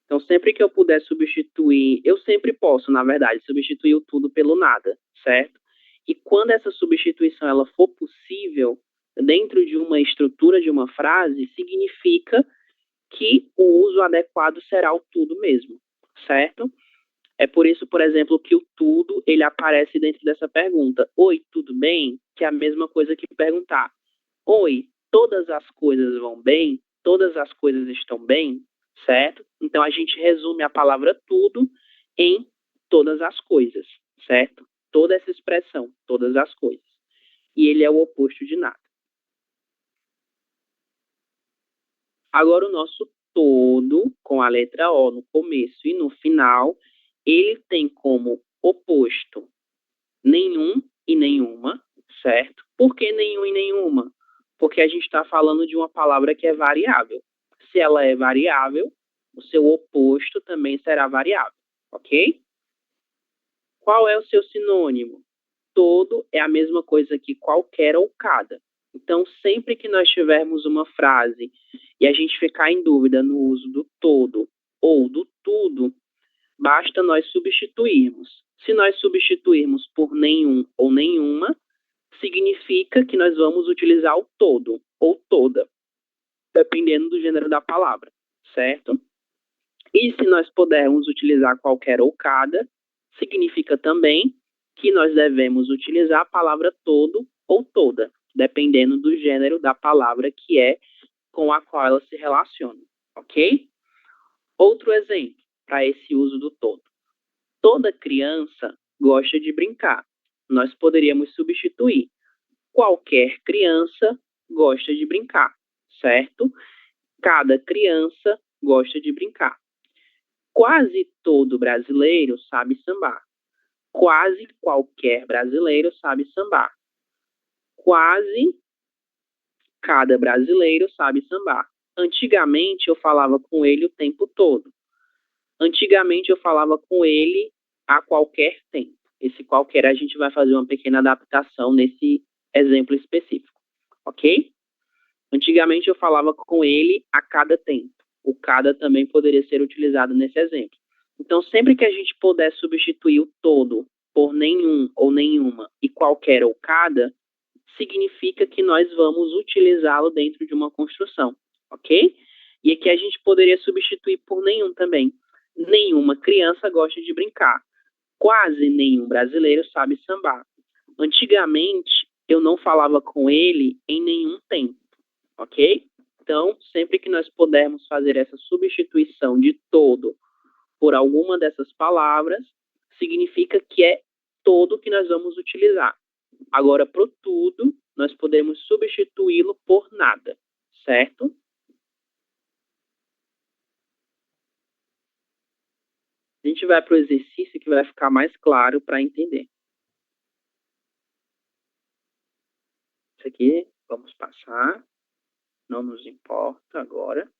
Então, sempre que eu puder substituir, eu sempre posso, na verdade, substituir o tudo pelo nada, certo? E quando essa substituição ela for possível, dentro de uma estrutura de uma frase, significa que o uso adequado será o tudo mesmo, certo? É por isso, por exemplo, que o tudo, ele aparece dentro dessa pergunta. Oi, tudo bem? Que é a mesma coisa que perguntar. Oi, todas as coisas vão bem? Todas as coisas estão bem? Certo? Então, a gente resume a palavra tudo em todas as coisas, certo? Toda essa expressão, todas as coisas. E ele é o oposto de nada. Agora, o nosso todo, com a letra O no começo e no final, ele tem como oposto nenhum e nenhuma, certo? Por que nenhum e nenhuma? Porque a gente está falando de uma palavra que é variável. Se ela é variável, o seu oposto também será variável, ok? Qual é o seu sinônimo? Todo é a mesma coisa que qualquer ou cada. Então, sempre que nós tivermos uma frase e a gente ficar em dúvida no uso do todo ou do tudo, basta nós substituirmos. Se nós substituirmos por nenhum ou nenhuma, significa que nós vamos utilizar o todo ou toda, dependendo do gênero da palavra, certo? E se nós pudermos utilizar qualquer ou cada, significa também que nós devemos utilizar a palavra todo ou toda, dependendo do gênero da palavra que é com a qual ela se relaciona, ok? Outro exemplo para esse uso do todo. Toda criança gosta de brincar. Nós poderíamos substituir. Qualquer criança gosta de brincar, certo? Cada criança gosta de brincar. Quase todo brasileiro sabe sambar. Quase qualquer brasileiro sabe sambar. Quase cada brasileiro sabe sambar. Antigamente eu falava com ele o tempo todo. Antigamente eu falava com ele a qualquer tempo. Esse qualquer a gente vai fazer uma pequena adaptação nesse exemplo específico, ok? Antigamente eu falava com ele a cada tempo. O cada também poderia ser utilizado nesse exemplo. Então, sempre que a gente puder substituir o todo por nenhum ou nenhuma e qualquer ou cada, significa que nós vamos utilizá-lo dentro de uma construção, ok? E aqui a gente poderia substituir por nenhum também. Nenhuma criança gosta de brincar. Quase nenhum brasileiro sabe sambar. Antigamente, eu não falava com ele em nenhum tempo, ok? Então, sempre que nós pudermos fazer essa substituição de todo por alguma dessas palavras, significa que é todo que nós vamos utilizar. Agora, para o tudo, nós podemos substituí-lo por nada, certo? A gente vai para o exercício que vai ficar mais claro para entender. Isso aqui, vamos passar. Não nos importa agora.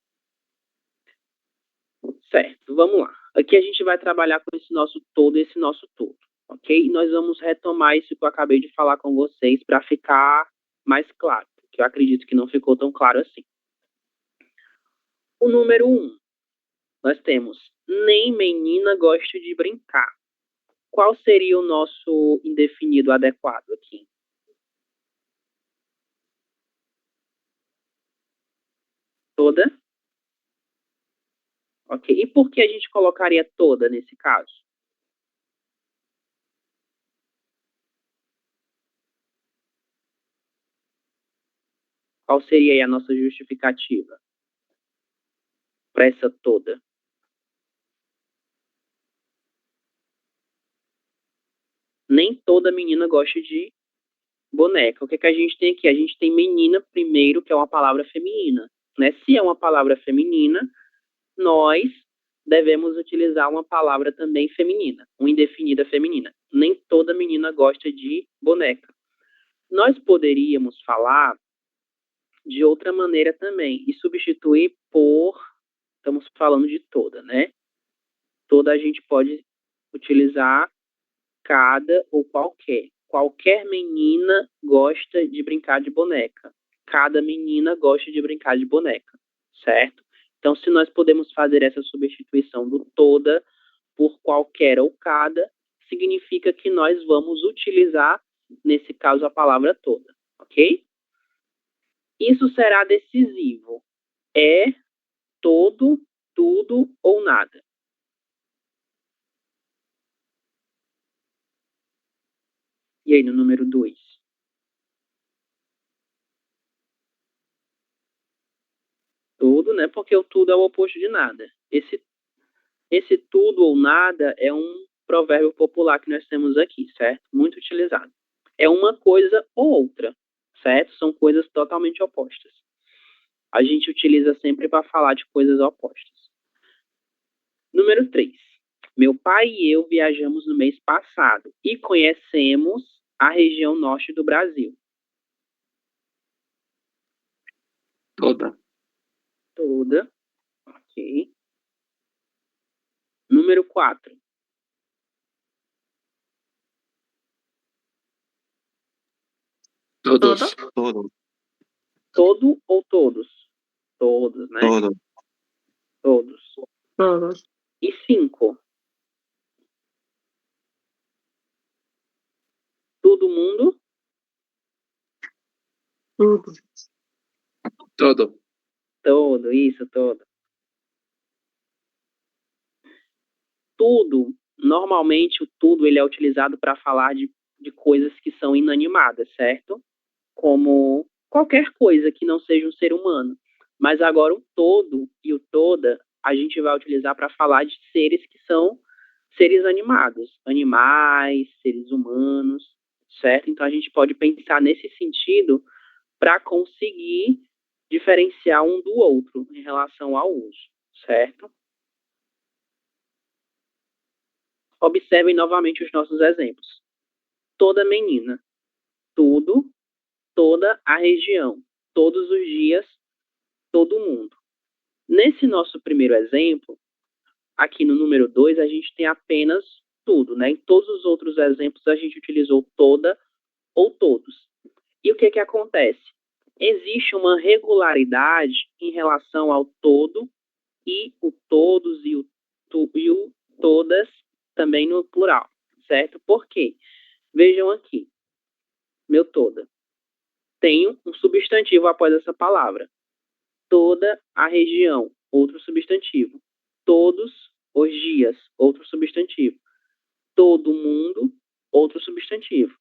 Certo, vamos lá. Aqui a gente vai trabalhar com esse nosso todo e esse nosso todo, ok? E nós vamos retomar isso que eu acabei de falar com vocês para ficar mais claro, porque eu acredito que não ficou tão claro assim. O número 1, nós temos nem menina gosta de brincar. Qual seria o nosso indefinido adequado aqui? Toda? Ok. E por que a gente colocaria toda nesse caso? Qual seria aí a nossa justificativa para essa toda? Nem toda menina gosta de boneca. O que a gente tem aqui? A gente tem menina primeiro, que é uma palavra feminina, né? Se é uma palavra feminina, nós devemos utilizar uma palavra também feminina, uma indefinida feminina. Nem toda menina gosta de boneca. Nós poderíamos falar de outra maneira também e substituir por, estamos falando de toda, né? Toda a gente pode utilizar cada ou qualquer. Qualquer menina gosta de brincar de boneca. Cada menina gosta de brincar de boneca, certo? Então, se nós podemos fazer essa substituição do toda por qualquer ou cada, significa que nós vamos utilizar, nesse caso, a palavra toda, ok? Isso será decisivo. É todo, tudo ou nada. E aí, no número 2? Tudo, né? Porque o tudo é o oposto de nada. Esse tudo ou nada é um provérbio popular que nós temos aqui, certo? Muito utilizado. É uma coisa ou outra, certo? São coisas totalmente opostas. A gente utiliza sempre para falar de coisas opostas. Número 3. Meu pai e eu viajamos no mês passado e conhecemos a região norte do Brasil. Toda. Toda. Ok. Número 4. Todos. Todo. Todo ou todos? Todos, né? Todo. Todos. Todos. E 5. Todo mundo? Tudo. Todo. Todo, isso, todo. tudo, normalmente o tudo ele é utilizado para falar de coisas que são inanimadas, certo? Como qualquer coisa que não seja um ser humano. Mas agora o todo e o toda a gente vai utilizar para falar de seres que são seres animados, animais, seres humanos, certo? Então a gente pode pensar nesse sentido para conseguir diferenciar um do outro em relação ao uso, certo? Observem novamente os nossos exemplos. Toda menina, tudo, toda a região, todos os dias, todo mundo. Nesse nosso primeiro exemplo, aqui no número 2, a gente tem apenas tudo, né? Em todos os outros exemplos, a gente utilizou toda ou todos. E o que que acontece? Existe uma regularidade em relação ao todo e o todos e o todas também no plural, certo? Por quê? Vejam aqui, meu toda. Tenho um substantivo após essa palavra. Toda a região, outro substantivo. Todos os dias, outro substantivo. Todo mundo, outro substantivo.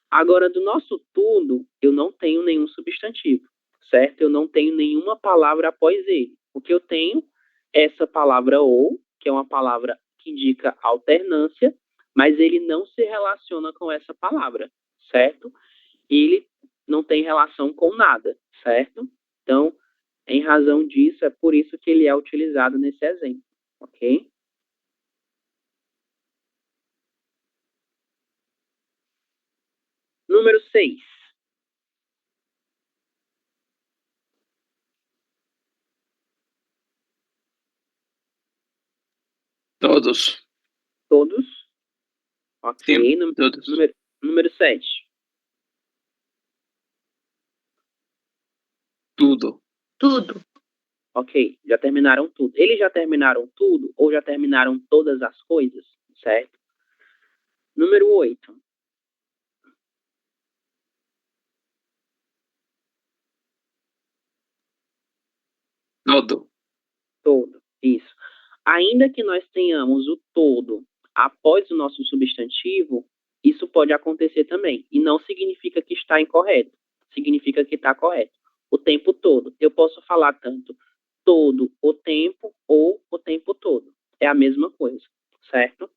Agora, do nosso tudo, eu não tenho nenhum substantivo, certo? Eu não tenho nenhuma palavra após ele. O que eu tenho é essa palavra ou, que é uma palavra que indica alternância, mas ele não se relaciona com essa palavra, certo? Ele não tem relação com nada, certo? Então, em razão disso, é por isso que ele é utilizado nesse exemplo, ok? Número 6. Todos. Todos. Ok. Sim, todos. Número 7. Tudo. Tudo. Ok, já terminaram tudo. Eles já terminaram tudo ou já terminaram todas as coisas, certo? Número 8. Todo. Todo, isso. Ainda que nós tenhamos o todo após o nosso substantivo, isso pode acontecer também. E não significa que está incorreto. Significa que está correto. O tempo todo. Eu posso falar tanto todo o tempo ou o tempo todo. É a mesma coisa, certo?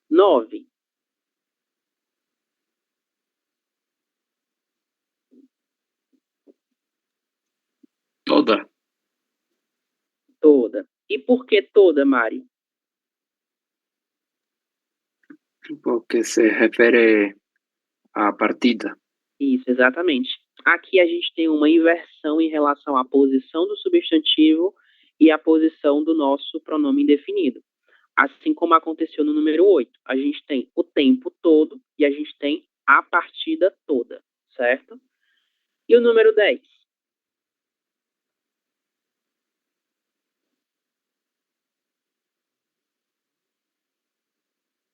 9. Toda. Toda. E por que toda, Mário? Porque se refere à partida. Isso, exatamente. Aqui a gente tem uma inversão em relação à posição do substantivo e à posição do nosso pronome indefinido. Assim como aconteceu no número 8. A gente tem o tempo todo e a gente tem a partida toda, certo? E o número 10?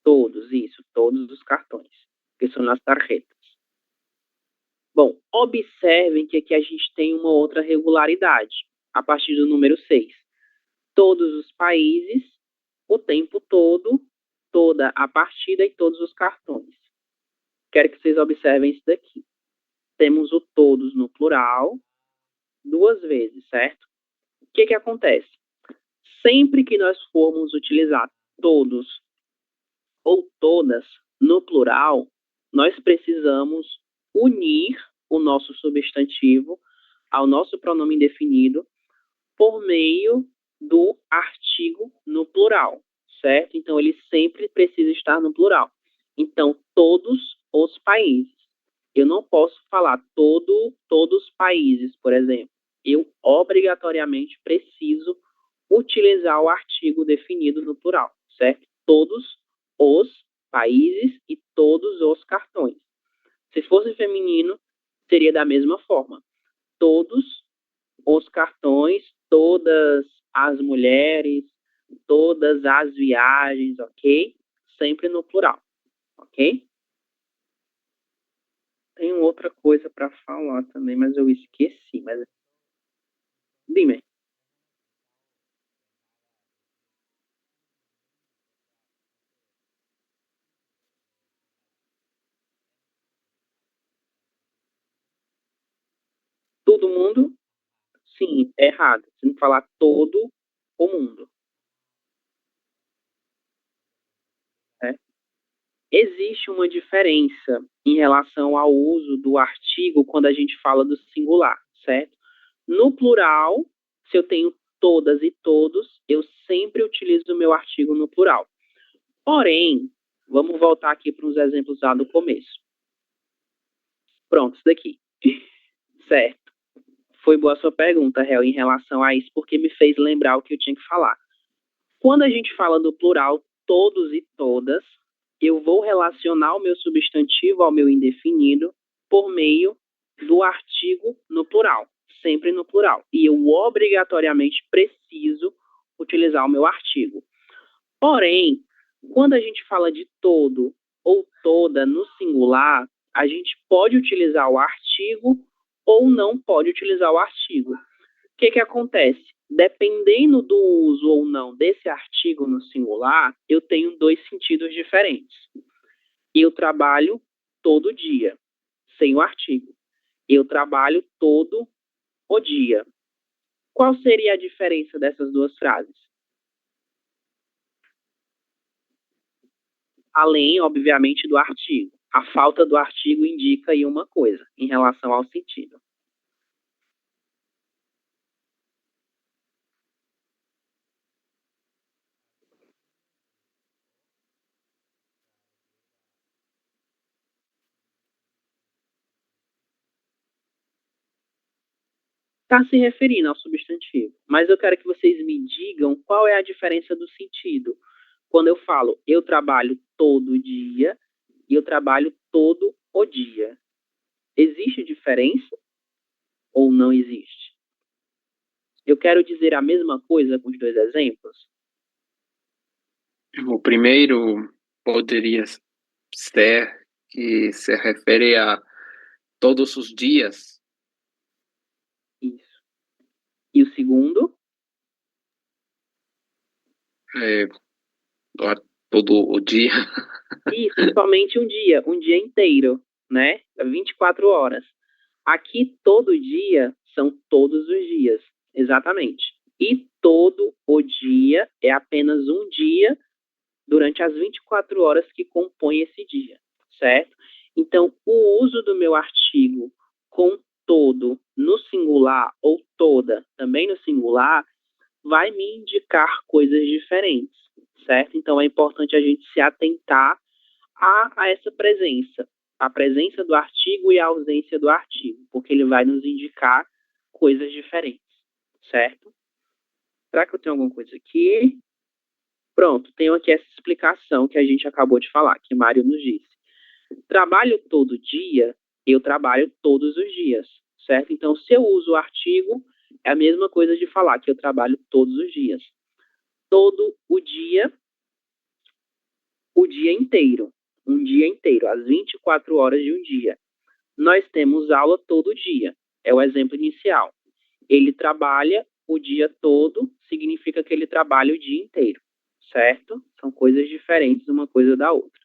Todos, isso, todos os cartões, que são nas tarjetas. Bom, observem que aqui a gente tem uma outra regularidade, a partir do número 6. Todos os países, o tempo todo, toda a partida e todos os cartões. Quero que vocês observem isso daqui. Temos o todos no plural, 2 vezes, certo? O que que acontece? Sempre que nós formos utilizar todos ou todas no plural, nós precisamos unir o nosso substantivo ao nosso pronome indefinido por meio do artigo no plural, certo? Então, ele sempre precisa estar no plural. Então, todos os países. Eu não posso falar todos os países, por exemplo. Eu obrigatoriamente preciso utilizar o artigo definido no plural, certo? Todos os países e todos os cartões. Se fosse feminino, seria da mesma forma. Todos os cartões, todas as mulheres, todas as viagens, ok? Sempre no plural, ok? Tem outra coisa para falar também, mas eu esqueci. Mas... Dime. mundo, sim, é errado. Você tem que falar todo o mundo. Existe uma diferença em relação ao uso do artigo quando a gente fala do singular, certo? No plural, se eu tenho todas e todos, eu sempre utilizo o meu artigo no plural. Porém, vamos voltar aqui para uns exemplos lá do começo. Pronto, isso daqui. Certo. Foi boa a sua pergunta, Hel, em relação a isso, porque me fez lembrar o que eu tinha que falar. Quando a gente fala do plural, todos e todas, eu vou relacionar o meu substantivo ao meu indefinido por meio do artigo no plural, sempre no plural. E eu obrigatoriamente preciso utilizar o meu artigo. Porém, quando a gente fala de todo ou toda no singular, a gente pode utilizar o artigo ou não pode utilizar o artigo. O que acontece? Dependendo do uso ou não desse artigo no singular, eu tenho dois sentidos diferentes. Eu trabalho todo dia, sem o artigo. Eu trabalho todo o dia. Qual seria a diferença dessas duas frases? Além, obviamente, do artigo. A falta do artigo indica aí uma coisa em relação ao sentido. Está se referindo ao substantivo, mas eu quero que vocês me digam qual é a diferença do sentido. Quando eu falo eu trabalho todo dia e eu trabalho todo o dia. Existe diferença ou não existe? Eu quero dizer a mesma coisa com os dois exemplos? O primeiro poderia ser que se refere a todos os dias. Isso. E o segundo? Todo o dia. Isso, somente um dia inteiro, né? 24 horas. Aqui, todo dia são todos os dias, exatamente. E todo o dia é apenas um dia durante as 24 horas que compõem esse dia, certo? Então, o uso do meu artigo com todo no singular ou toda também no singular vai me indicar coisas diferentes, certo? Então, é importante a gente se atentar a essa presença, a presença do artigo e a ausência do artigo, porque ele vai nos indicar coisas diferentes, certo? Será que eu tenho alguma coisa aqui? Pronto, tenho aqui essa explicação que a gente acabou de falar, que Mário nos disse. Trabalho todo dia, eu trabalho todos os dias, certo? Então, se eu uso o artigo, é a mesma coisa de falar que eu trabalho todos os dias. Todo o dia inteiro. Um dia inteiro, as 24 horas de um dia. Nós temos aula todo dia. É o exemplo inicial. Ele trabalha o dia todo, significa que ele trabalha o dia inteiro, certo? São coisas diferentes uma coisa da outra.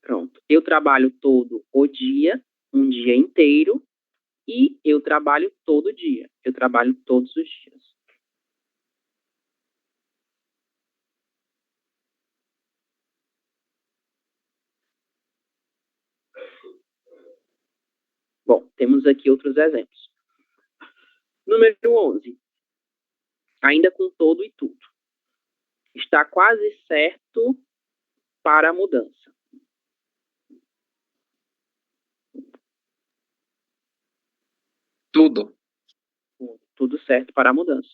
Pronto. Eu trabalho todo o dia, um dia inteiro, e eu trabalho todo dia. Eu trabalho todos os dias. Bom, temos aqui outros exemplos. Número 11. Ainda com todo e tudo. Está quase certo para a mudança. Tudo. Tudo certo para a mudança.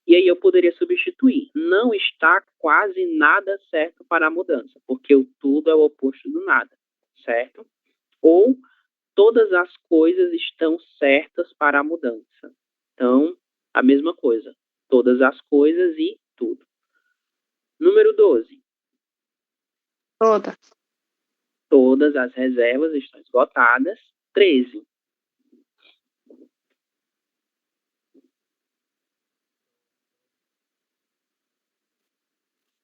E aí eu poderia substituir. Não está quase nada certo para a mudança, porque o tudo é o oposto do nada, certo? Ou todas as coisas estão certas para a mudança. Então, a mesma coisa. Todas as coisas e tudo. Número 12. Toda. Todas as reservas estão esgotadas. 13.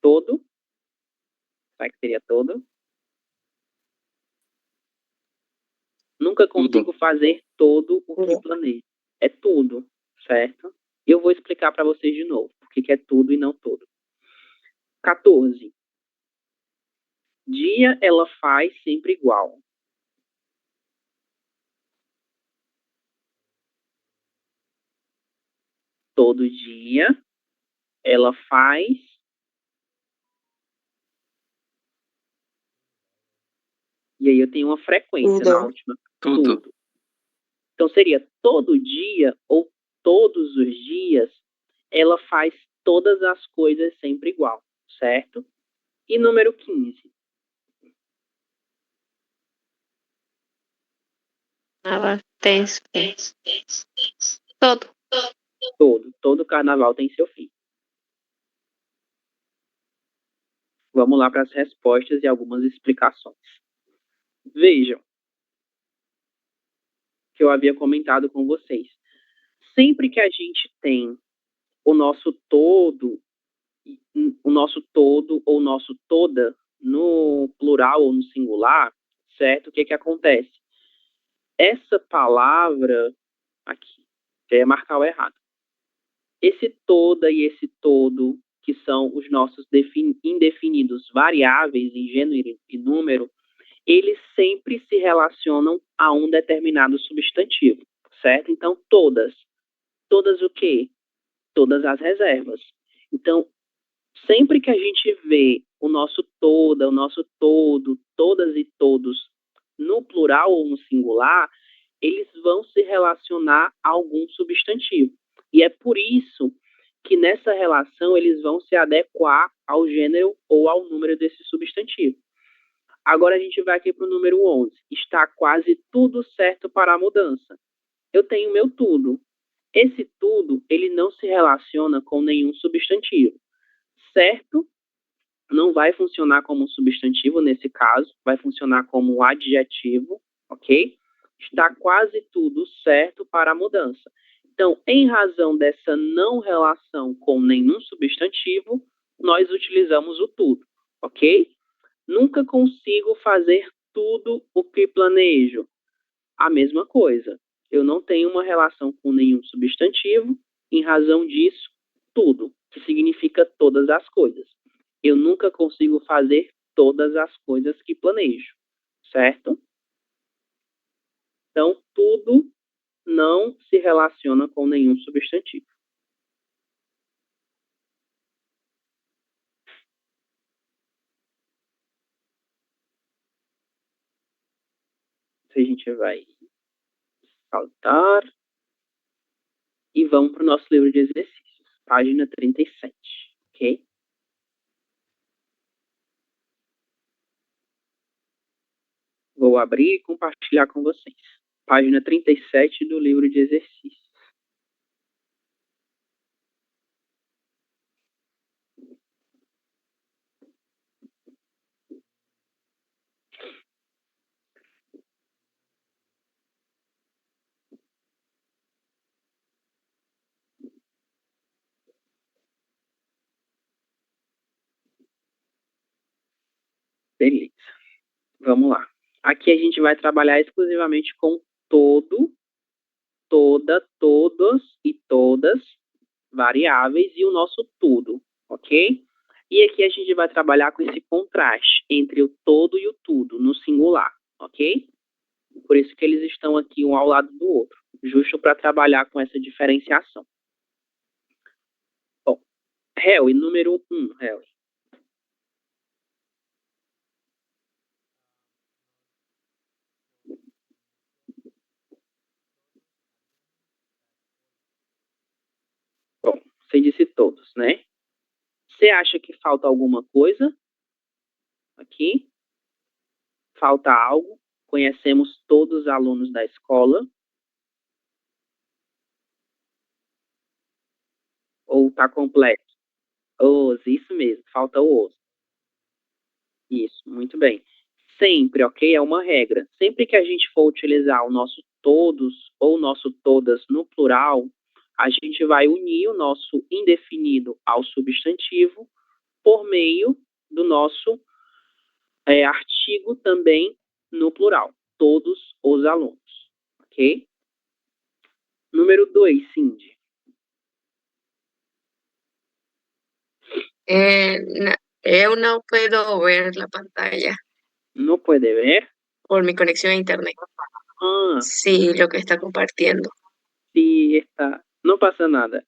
Todo. Será que seria todo? Nunca consigo fazer todo o que planejo. É tudo, certo? Eu vou explicar para vocês de novo, porque que é tudo e não todo. 14. Dia ela faz sempre igual. Todo dia ela faz e aí eu tenho uma frequência na última. Tudo. Então seria todo dia ou todos os dias ela faz todas as coisas sempre igual, certo? E número 15. Ela tem todo. Todo carnaval tem seu fim. Vamos lá para as respostas e algumas explicações. Vejam, que eu havia comentado com vocês. Sempre que a gente tem o nosso todo ou nosso toda no plural ou no singular, certo? O que que acontece? Essa palavra aqui, já ia marcar o errado. Esse toda e esse todo, que são os nossos indefinidos variáveis em gênero e número, eles sempre se relacionam a um determinado substantivo, certo? Então, todas o quê? Todas as reservas. Então, sempre que a gente vê o nosso toda, o nosso todo, todas e todos no plural ou no singular, eles vão se relacionar a algum substantivo. E é por isso que nessa relação eles vão se adequar ao gênero ou ao número desse substantivo. Agora a gente vai aqui para o número 11. Está quase tudo certo para a mudança. Eu tenho meu tudo. Esse tudo, ele não se relaciona com nenhum substantivo. Certo? Não vai funcionar como um substantivo nesse caso, vai funcionar como um adjetivo, ok? Está quase tudo certo para a mudança. Então, em razão dessa não relação com nenhum substantivo, nós utilizamos o tudo, ok? Nunca consigo fazer tudo o que planejo. A mesma coisa. Eu não tenho uma relação com nenhum substantivo, em razão disso, tudo, que significa todas as coisas. Eu nunca consigo fazer todas as coisas que planejo, certo? Então, tudo não se relaciona com nenhum substantivo. A gente vai saltar e vamos para o nosso livro de exercícios, página 37, ok? Vou abrir e compartilhar com vocês. Página 37 do livro de exercícios. Beleza. Vamos lá. Aqui a gente vai trabalhar exclusivamente com todo, toda, todos e todas variáveis e o nosso tudo, ok? E aqui a gente vai trabalhar com esse contraste entre o todo e o tudo no singular, ok? Por isso que eles estão aqui um ao lado do outro, justo para trabalhar com essa diferenciação. Bom, Harry, número 1, Harry. Bom, você disse todos, né? Você acha que falta alguma coisa aqui? Falta algo? Conhecemos todos os alunos da escola? Ou está completo? Os, isso mesmo, falta o os. Isso, muito bem. Sempre, ok? É uma regra. Sempre que a gente for utilizar o nosso todos ou o nosso todas no plural, a gente vai unir o nosso indefinido ao substantivo por meio do nosso artigo também no plural. Todos os alunos, ok? Número 2, Cindy. Eu não puedo ver la pantalla ¿No puede ver? por mi conexión a internet. Ah, Sí, lo que está compartiendo. sí, está. No pasa nada.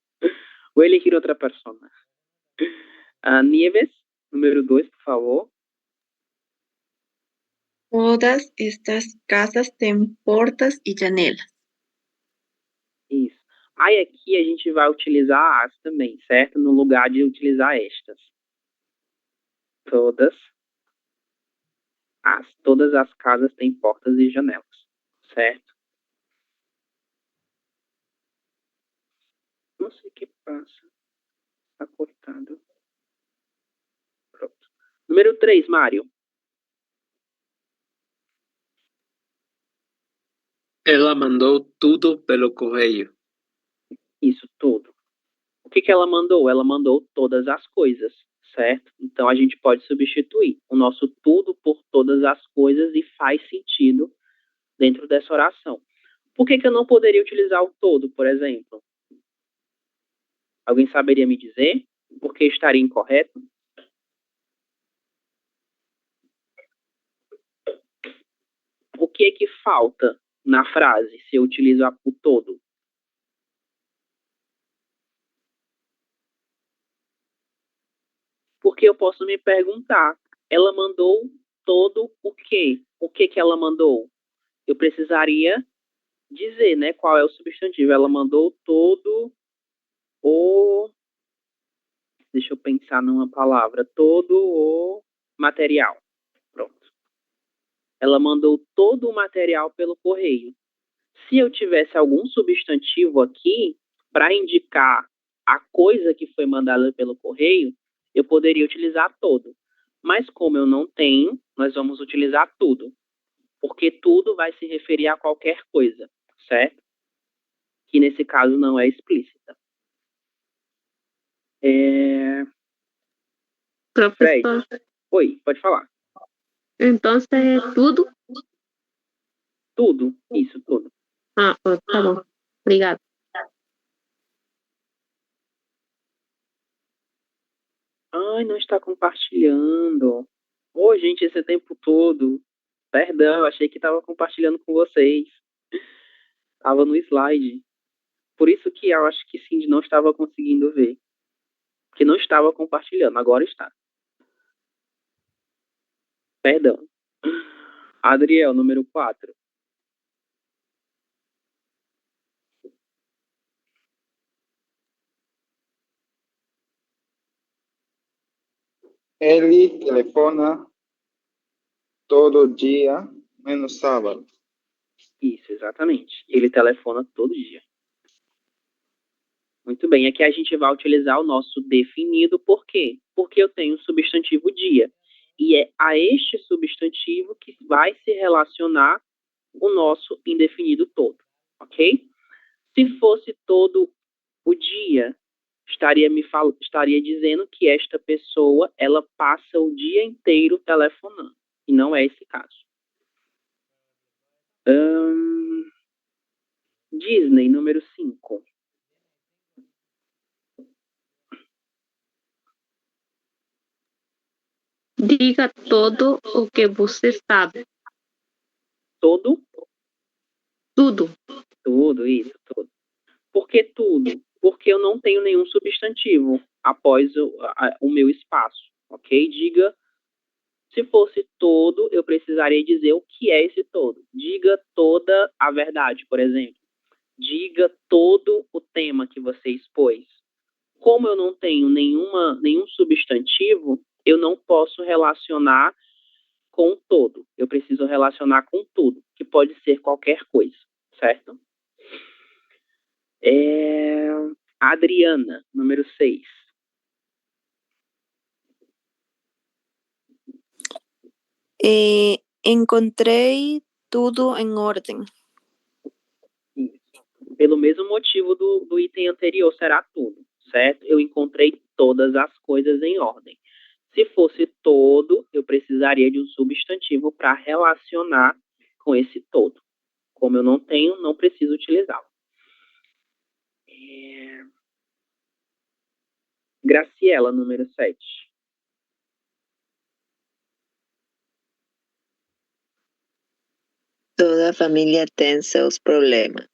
Voy a elegir otra persona. Nieves, número 2, por favor. Todas estas casas têm portas e janelas. Isso. Aí aqui a gente vai utilizar as também, certo? No lugar de utilizar estas. Todas as casas têm portas e janelas, certo? Não sei o que passa. Está cortado. Pronto. Número 3, Mário. Ela mandou tudo pelo correio. Isso, tudo. O que ela mandou? Ela mandou todas as coisas, certo? Então a gente pode substituir o nosso tudo por todas as coisas e faz sentido dentro dessa oração. Por que eu não poderia utilizar o todo, por exemplo? Alguém saberia me dizer? Por que estaria incorreto? O que é que falta na frase se eu utilizo o todo? Porque eu posso me perguntar, ela mandou todo o quê? O que ela mandou? Eu precisaria dizer, né, qual é o substantivo. Ela mandou todo o... Deixa eu pensar numa palavra. Todo o material. Pronto. Ela mandou todo o material pelo correio. Se eu tivesse algum substantivo aqui para indicar a coisa que foi mandada pelo correio, eu poderia utilizar todo. Mas como eu não tenho, nós vamos utilizar tudo. Porque tudo vai se referir a qualquer coisa, certo? Que nesse caso não é explícita. Professor, Fred. Oi, pode falar. então é tudo? Tudo, isso, tudo. Ah, tá bom. Obrigada. Ai, não está compartilhando. Ô, gente, esse tempo todo. Perdão, achei que estava compartilhando com vocês. Estava no slide. Por isso que eu acho que Cindy não estava conseguindo ver. Porque não estava compartilhando, agora está. Perdão. Adriel, número 4. Ele telefona todo dia, menos sábado. Isso, exatamente. Ele telefona todo dia. Muito bem, aqui a gente vai utilizar o nosso definido, por quê? Porque eu tenho o substantivo dia. E é a este substantivo que vai se relacionar o nosso indefinido todo, ok? Se fosse todo o dia, estaria dizendo que esta pessoa, ela passa o dia inteiro telefonando. E não é esse caso. Disney, número 5. Diga todo o que você sabe. Todo? Tudo. Tudo, isso, tudo. Por que tudo? Porque eu não tenho nenhum substantivo após o meu espaço, ok? Diga, se fosse todo, eu precisaria dizer o que é esse todo. Diga toda a verdade, por exemplo. Diga todo o tema que você expôs. Como eu não tenho nenhum substantivo, eu não posso relacionar com todo. Eu preciso relacionar com tudo, que pode ser qualquer coisa, certo? Adriana, número 6. Encontrei tudo em ordem. Pelo mesmo motivo do item anterior, será tudo, certo? Eu encontrei todas as coisas em ordem. Se fosse todo, eu precisaria de um substantivo para relacionar com esse todo, Como eu não tenho, não preciso utilizá-lo. Graciela, número 7. Toda família tem seus problemas.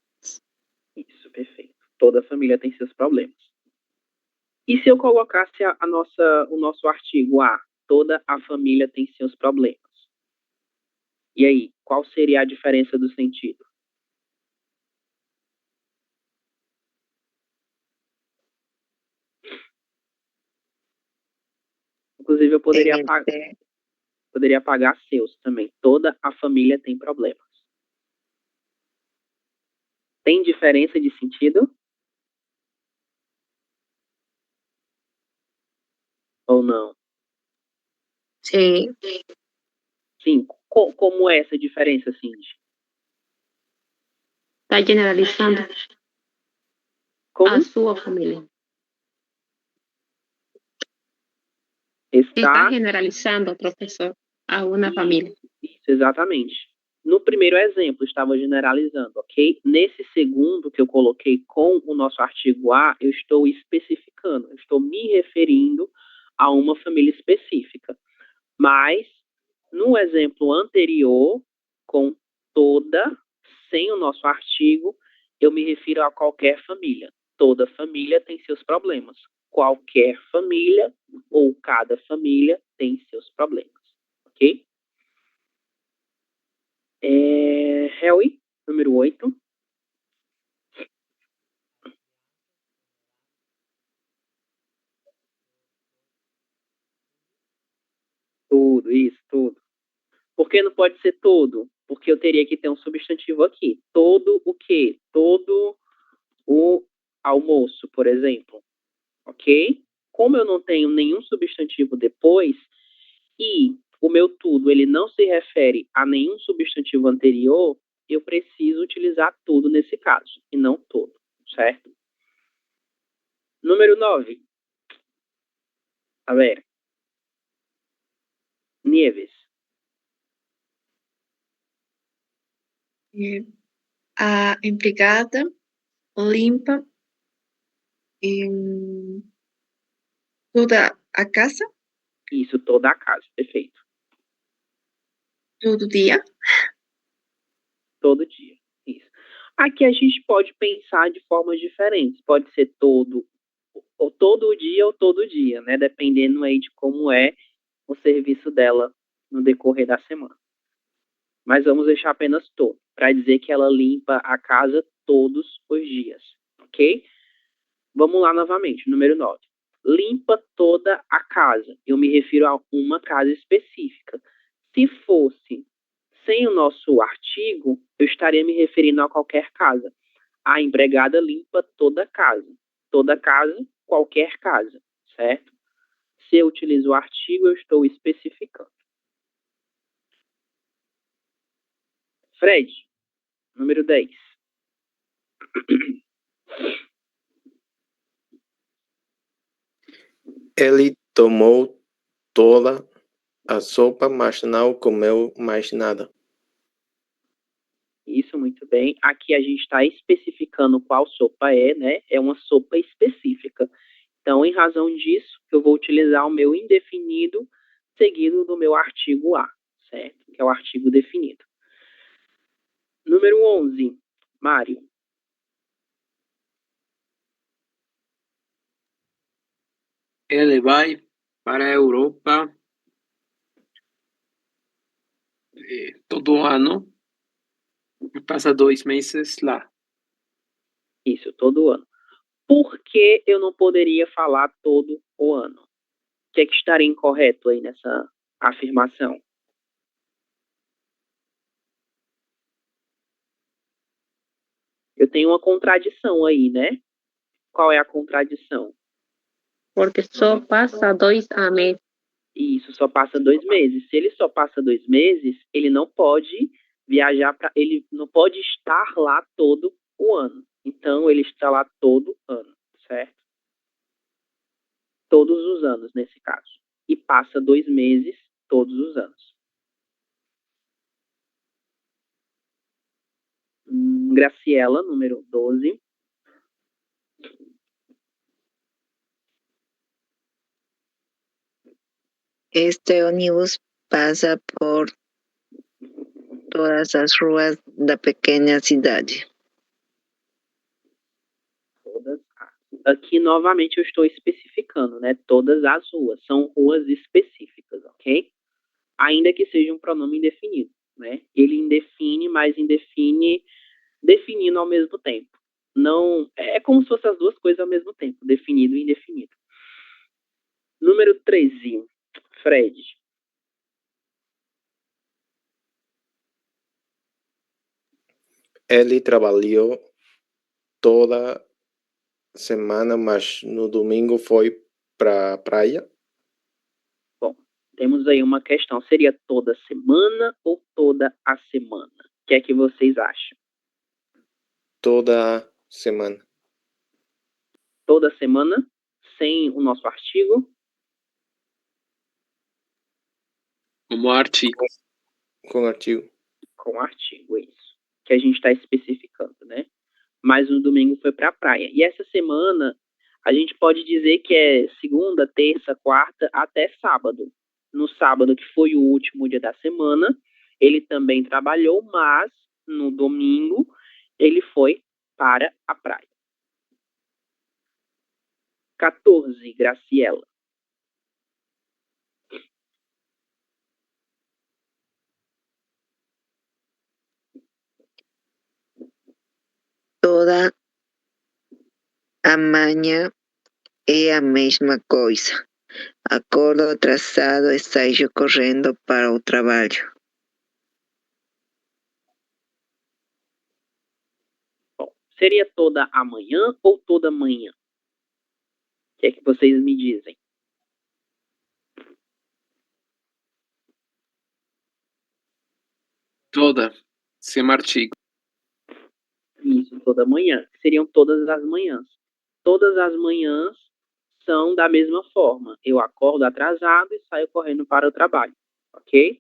Isso, perfeito. Toda família tem seus problemas. E se eu colocasse o nosso artigo A? Toda a família tem seus problemas. E aí, qual seria a diferença do sentido? Inclusive, eu poderia apagar seus também. Toda a família tem problemas. Tem diferença de sentido? Ou não? Sim. Sim. Como é essa diferença, Cindy? Está generalizando Como? a sua família. Está Está generalizando, professor, a uma família. Isso, exatamente. No primeiro exemplo, estava generalizando, ok? Nesse segundo que eu coloquei com o nosso artigo A, eu estou especificando, eu estou me referindo a uma família específica. Mas, no exemplo anterior, com toda, sem o nosso artigo, eu me refiro a qualquer família. Toda família tem seus problemas. Qualquer família ou cada família tem seus problemas, ok? Harry, número 8. Tudo, isso, tudo. Por que não pode ser todo? Porque eu teria que ter um substantivo aqui. Todo o quê? Todo o almoço, por exemplo. Ok? Como eu não tenho nenhum substantivo depois, e o meu tudo ele não se refere a nenhum substantivo anterior, eu preciso utilizar tudo nesse caso, e não todo, certo? Número 9. A ver. Nieves. A empregada limpa toda a casa Isso, toda a casa, perfeito. todo dia. Todo dia, isso. Aqui a gente pode pensar de formas diferentes. Pode ser todo dia ou todo dia, né? Dependendo aí de como é o serviço dela no decorrer da semana. Mas vamos deixar apenas todo, para dizer que ela limpa a casa todos os dias, ok? Vamos lá novamente, número 9. Limpa toda a casa. Eu me refiro a uma casa específica. Se fosse sem o nosso artigo, eu estaria me referindo a qualquer casa. A empregada limpa toda a casa. Toda casa, qualquer casa, certo? Se eu utilizo o artigo, eu estou especificando. Fred, número 10. Ele tomou toda a sopa, mas não comeu mais nada. Isso, muito bem. Aqui a gente está especificando qual sopa é, né? É uma sopa específica. Então, em razão disso, eu vou utilizar o meu indefinido seguido do meu artigo A, certo? Que é o artigo definido. Número 11, Mário. Ele vai para a Europa todo ano e passa 2 meses lá. Isso, todo ano. Por que eu não poderia falar todo o ano? O que é que estaria incorreto aí nessa afirmação? Eu tenho uma contradição aí, né? Qual é a contradição? Porque só passa 2 meses. Isso, só passa 2 meses. Se ele só passa 2 meses, ele não pode viajar para. Ele não pode estar lá todo o ano. Então, ele está lá todo ano, certo? Todos os anos, nesse caso. E passa 2 meses todos os anos. Graciela, número 12. Este ônibus passa por todas as ruas da pequena cidade. Todas as. Aqui, novamente, eu estou especificando, né? Todas as ruas. São ruas específicas, ok? Ainda que seja um pronome indefinido, né? Ele indefine, mas indefine definindo ao mesmo tempo. Não, é como se fossem as duas coisas ao mesmo tempo, definido e indefinido. Número 13, Fred. Ele trabalhou toda semana, mas no domingo foi para a praia. Bom, temos aí uma questão. Seria toda semana ou toda a semana? O que é que vocês acham? Toda semana. Toda semana, sem o nosso artigo? Como artigo. Com artigo. Com artigo, é isso. Que a gente está especificando, né? Mas no domingo foi para a praia. E essa semana, a gente pode dizer que é segunda, terça, quarta, até sábado. No sábado, que foi o último dia da semana, ele também trabalhou, mas no domingo ele foi para a praia. 14, Graciela. Toda a manhã é a mesma coisa. Acordo atrasado e saio correndo para o trabalho. Bom, seria toda a manhã ou toda manhã? O que é que vocês me dizem? Toda. Sem artigo. Isso, toda manhã. Seriam todas as manhãs. Todas as manhãs são da mesma forma. Eu acordo atrasado e saio correndo para o trabalho, ok?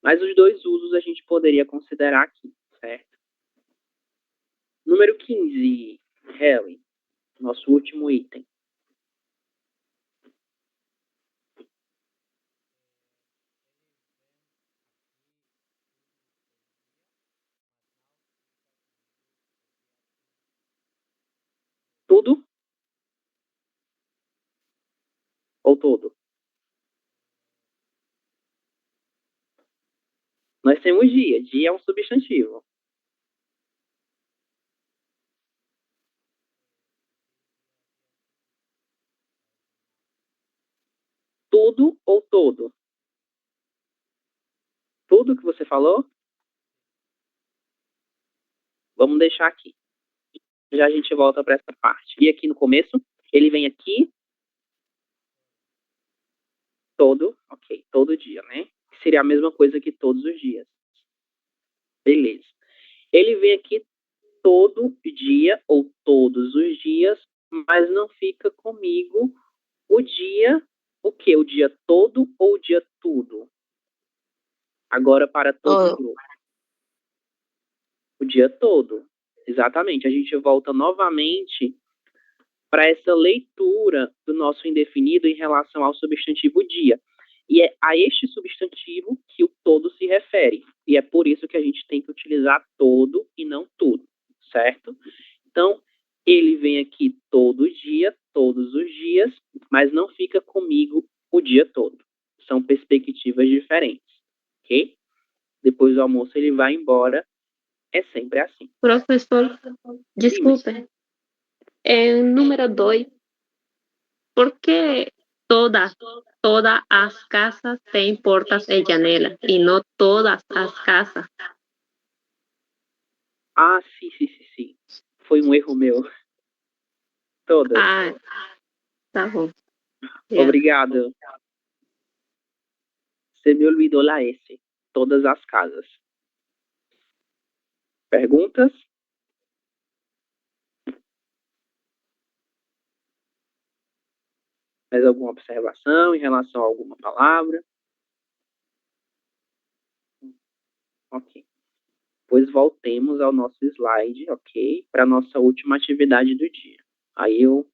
Mas os dois usos a gente poderia considerar aqui, certo? Número 15, Helen, nosso último item. Tudo? Ou todo? Nós temos dia. Dia é um substantivo. Tudo ou todo? Tudo que você falou? Vamos deixar aqui. Já a gente volta para essa parte. E aqui no começo, ele vem aqui todo, ok, todo dia, né? Seria a mesma coisa que todos os dias. Beleza. Ele vem aqui todo dia ou todos os dias, mas não fica comigo o dia, o quê? O dia todo ou o dia tudo? Agora para todo o grupo. O dia todo. Exatamente. A gente volta novamente para essa leitura do nosso indefinido em relação ao substantivo dia. E é a este substantivo que o todo se refere. E é por isso que a gente tem que utilizar todo e não tudo, certo? Então, ele vem aqui todo dia, todos os dias, mas não fica comigo o dia todo. São perspectivas diferentes, ok? Depois do almoço ele vai embora. É sempre assim. Professor, desculpe. En número 2, ¿por qué todas as casas têm portas e janelas e não todas as casas? Ah, sim. Foi um erro meu. Todas. Ah, tá bom. Obrigado. Você me olvidou la S. Todas as casas. Perguntas? Mais alguma observação em relação a alguma palavra? Ok. Pois voltemos ao nosso slide, ok? Para a nossa última atividade do dia. Aí eu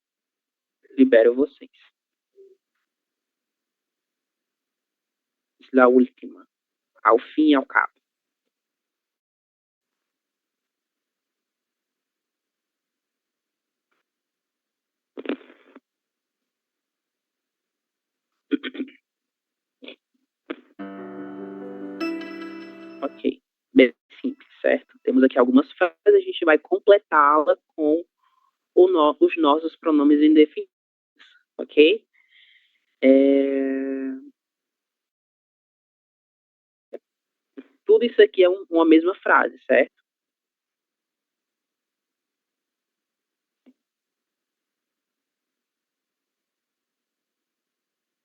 libero vocês. La última. Ao fim e ao cabo. Ok. Bem simples, certo? Temos aqui algumas frases, a gente vai completá-la com os nossos pronomes indefinidos, ok? Tudo isso aqui é uma mesma frase, certo?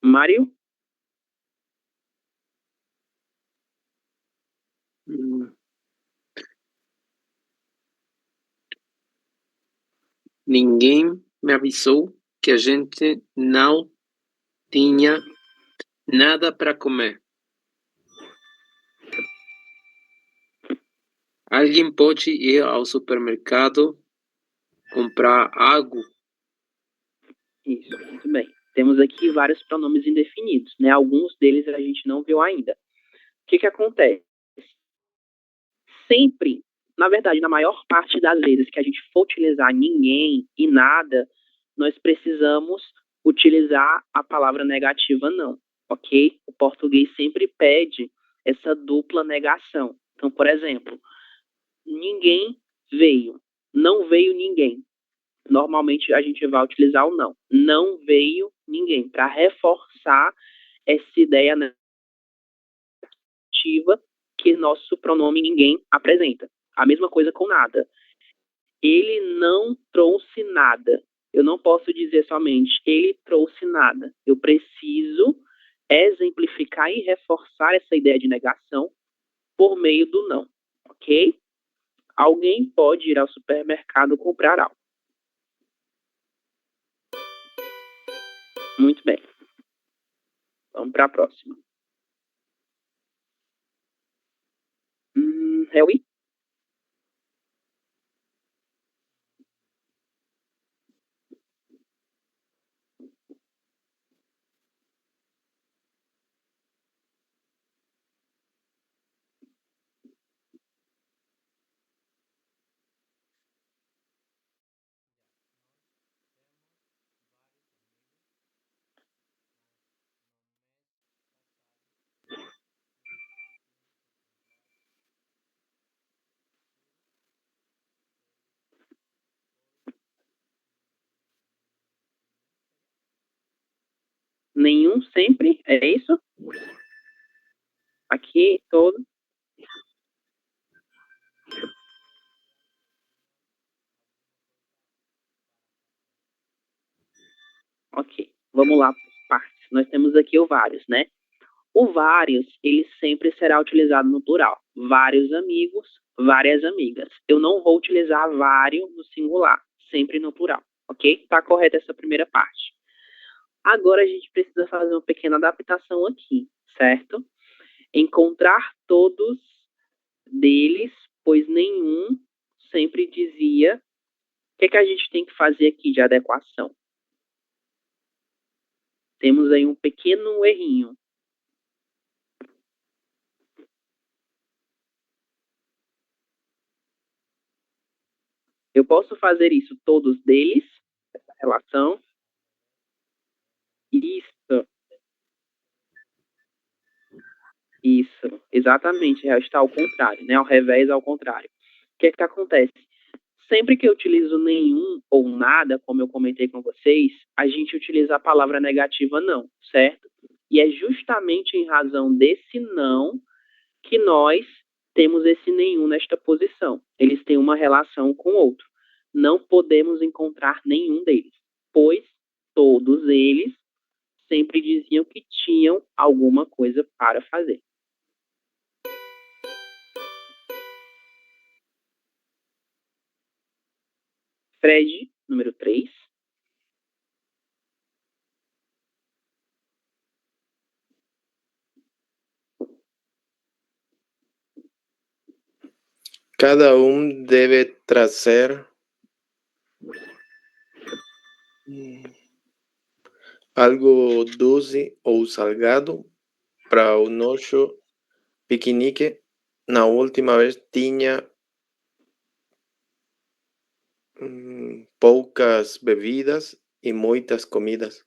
Mário? Ninguém me avisou que a gente não tinha nada para comer. Alguém pode ir ao supermercado comprar algo? Isso, muito bem. Temos aqui vários pronomes indefinidos, né? Alguns deles a gente não viu ainda. O que acontece? Sempre, na verdade, na maior parte das vezes que a gente for utilizar ninguém e nada, nós precisamos utilizar a palavra negativa não, ok? O português sempre pede essa dupla negação. Então, por exemplo, ninguém veio, não veio ninguém. Normalmente a gente vai utilizar o não. Não veio ninguém, para reforçar essa ideia negativa que nosso pronome ninguém apresenta. A mesma coisa com nada. Ele não trouxe nada. Eu não posso dizer somente ele trouxe nada. Eu preciso exemplificar e reforçar essa ideia de negação por meio do não, ok? Alguém pode ir ao supermercado comprar algo. Muito bem. Vamos para a próxima. Helwi? Nenhum sempre, é isso? Aqui, todo. Ok, vamos lá por partes. Nós temos aqui o vários, né? O vários, ele sempre será utilizado no plural. Vários amigos, várias amigas. Eu não vou utilizar vários no singular, sempre no plural, ok? Está correta essa primeira parte. Agora a gente precisa fazer uma pequena adaptação aqui, certo? Encontrar todos deles, pois nenhum sempre dizia. O que a gente tem que fazer aqui de adequação? Temos aí um pequeno errinho. Eu posso fazer isso, todos deles, essa relação. Isso. Isso, exatamente, está ao contrário, né? Ao revés, ao contrário. O que acontece? Sempre que eu utilizo nenhum ou nada, como eu comentei com vocês, a gente utiliza a palavra negativa não, certo? E é justamente em razão desse não que nós temos esse nenhum nesta posição. Eles têm uma relação com o outro. Não podemos encontrar nenhum deles, pois todos eles sempre diziam que tinham alguma coisa para fazer. Fred, número 3. Cada deve trazer algo doce ou salgado para o nosso piquenique. Na última vez tinha poucas bebidas e muitas comidas.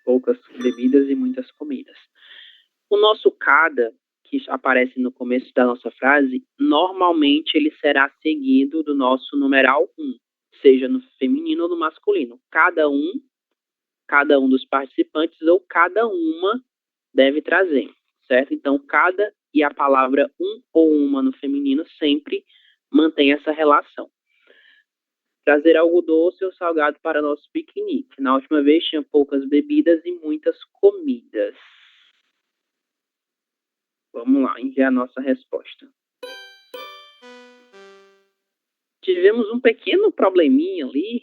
Poucas bebidas e muitas comidas. O nosso cada, que aparece no começo da nossa frase, normalmente ele será seguido do nosso numeral 1, seja no feminino ou no masculino. Cada um dos participantes ou cada uma deve trazer, certo? Então, cada e a palavra um ou uma no feminino sempre mantém essa relação. Trazer algo doce ou salgado para nosso piquenique. Na última vez tinha poucas bebidas e muitas comidas. Vamos lá, enviar a nossa resposta. Tivemos um pequeno probleminha ali.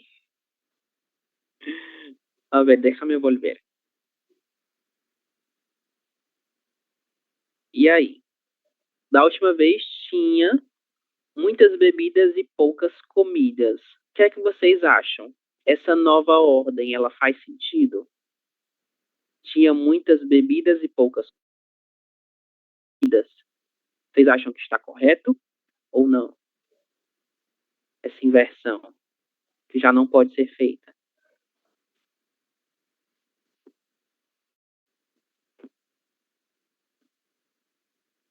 A ver, déjame volver. E aí? Da última vez tinha muitas bebidas e poucas comidas. O que é que vocês acham? Essa nova ordem, ela faz sentido? Tinha muitas bebidas e poucas comidas. Vocês acham que está correto ou não? Essa inversão, que já não pode ser feita.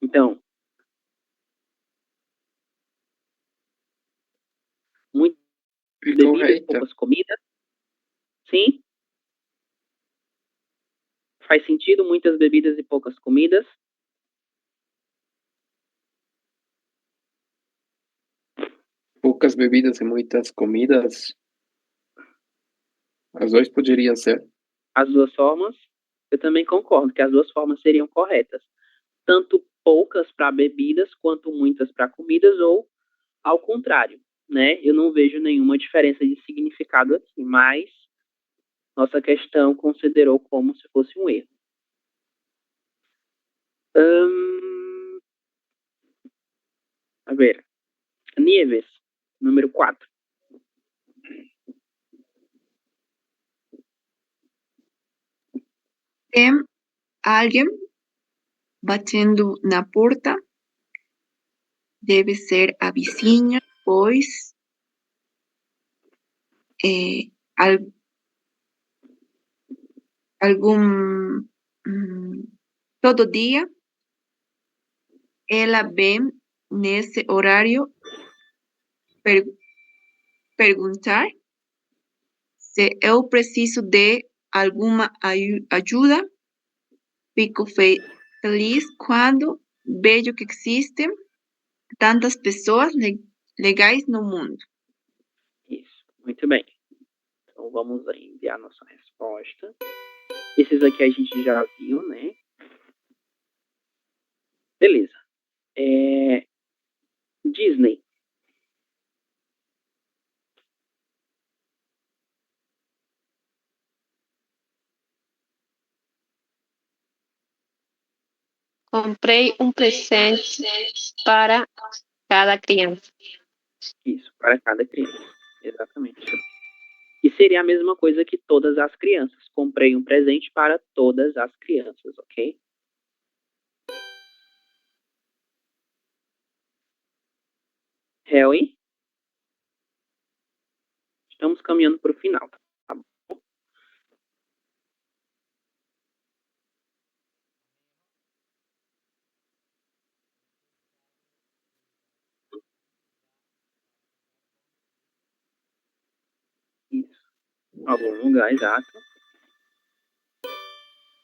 Então, muitas bebidas e poucas comidas? Sim? Faz sentido muitas bebidas e poucas comidas? Poucas bebidas e muitas comidas. As duas poderiam ser. As duas formas, eu também concordo que as duas formas seriam corretas. Tanto poucas para bebidas quanto muitas para comidas, ou ao contrário, né? Eu não vejo nenhuma diferença de significado aqui, mas nossa questão considerou como se fosse um erro. A ver, Nieves, número 4. Tem alguém batendo na porta. Deve ser a vizinha, pois todo dia ela vem nesse horário perguntar se eu preciso de alguma ajuda. Fico feliz quando vejo que existem tantas pessoas legais no mundo. Isso, muito bem. Então vamos enviar nossa resposta. Esses aqui a gente já viu, né? Beleza. Disney. Comprei um presente para cada criança. Isso, para cada criança. Exatamente. E seria a mesma coisa que todas as crianças. Comprei um presente para todas as crianças, ok? Harry? Estamos caminhando para o final, tá bom? Isso. Algum lugar, exato.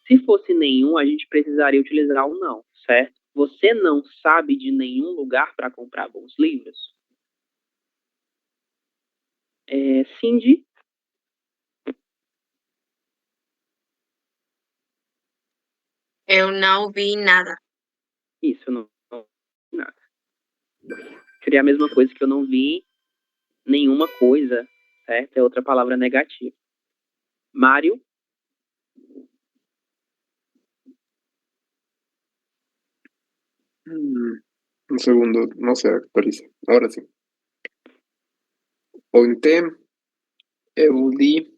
Se fosse nenhum, a gente precisaria utilizar o não, certo? Você não sabe de nenhum lugar para comprar bons livros? Cindy? Eu não vi nada. Isso, não vi nada. Seria a mesma coisa que eu não vi nenhuma coisa, certo? É outra palavra negativa. Mário? Un segundo, no se actualiza. Ahora sí. Ontem eu li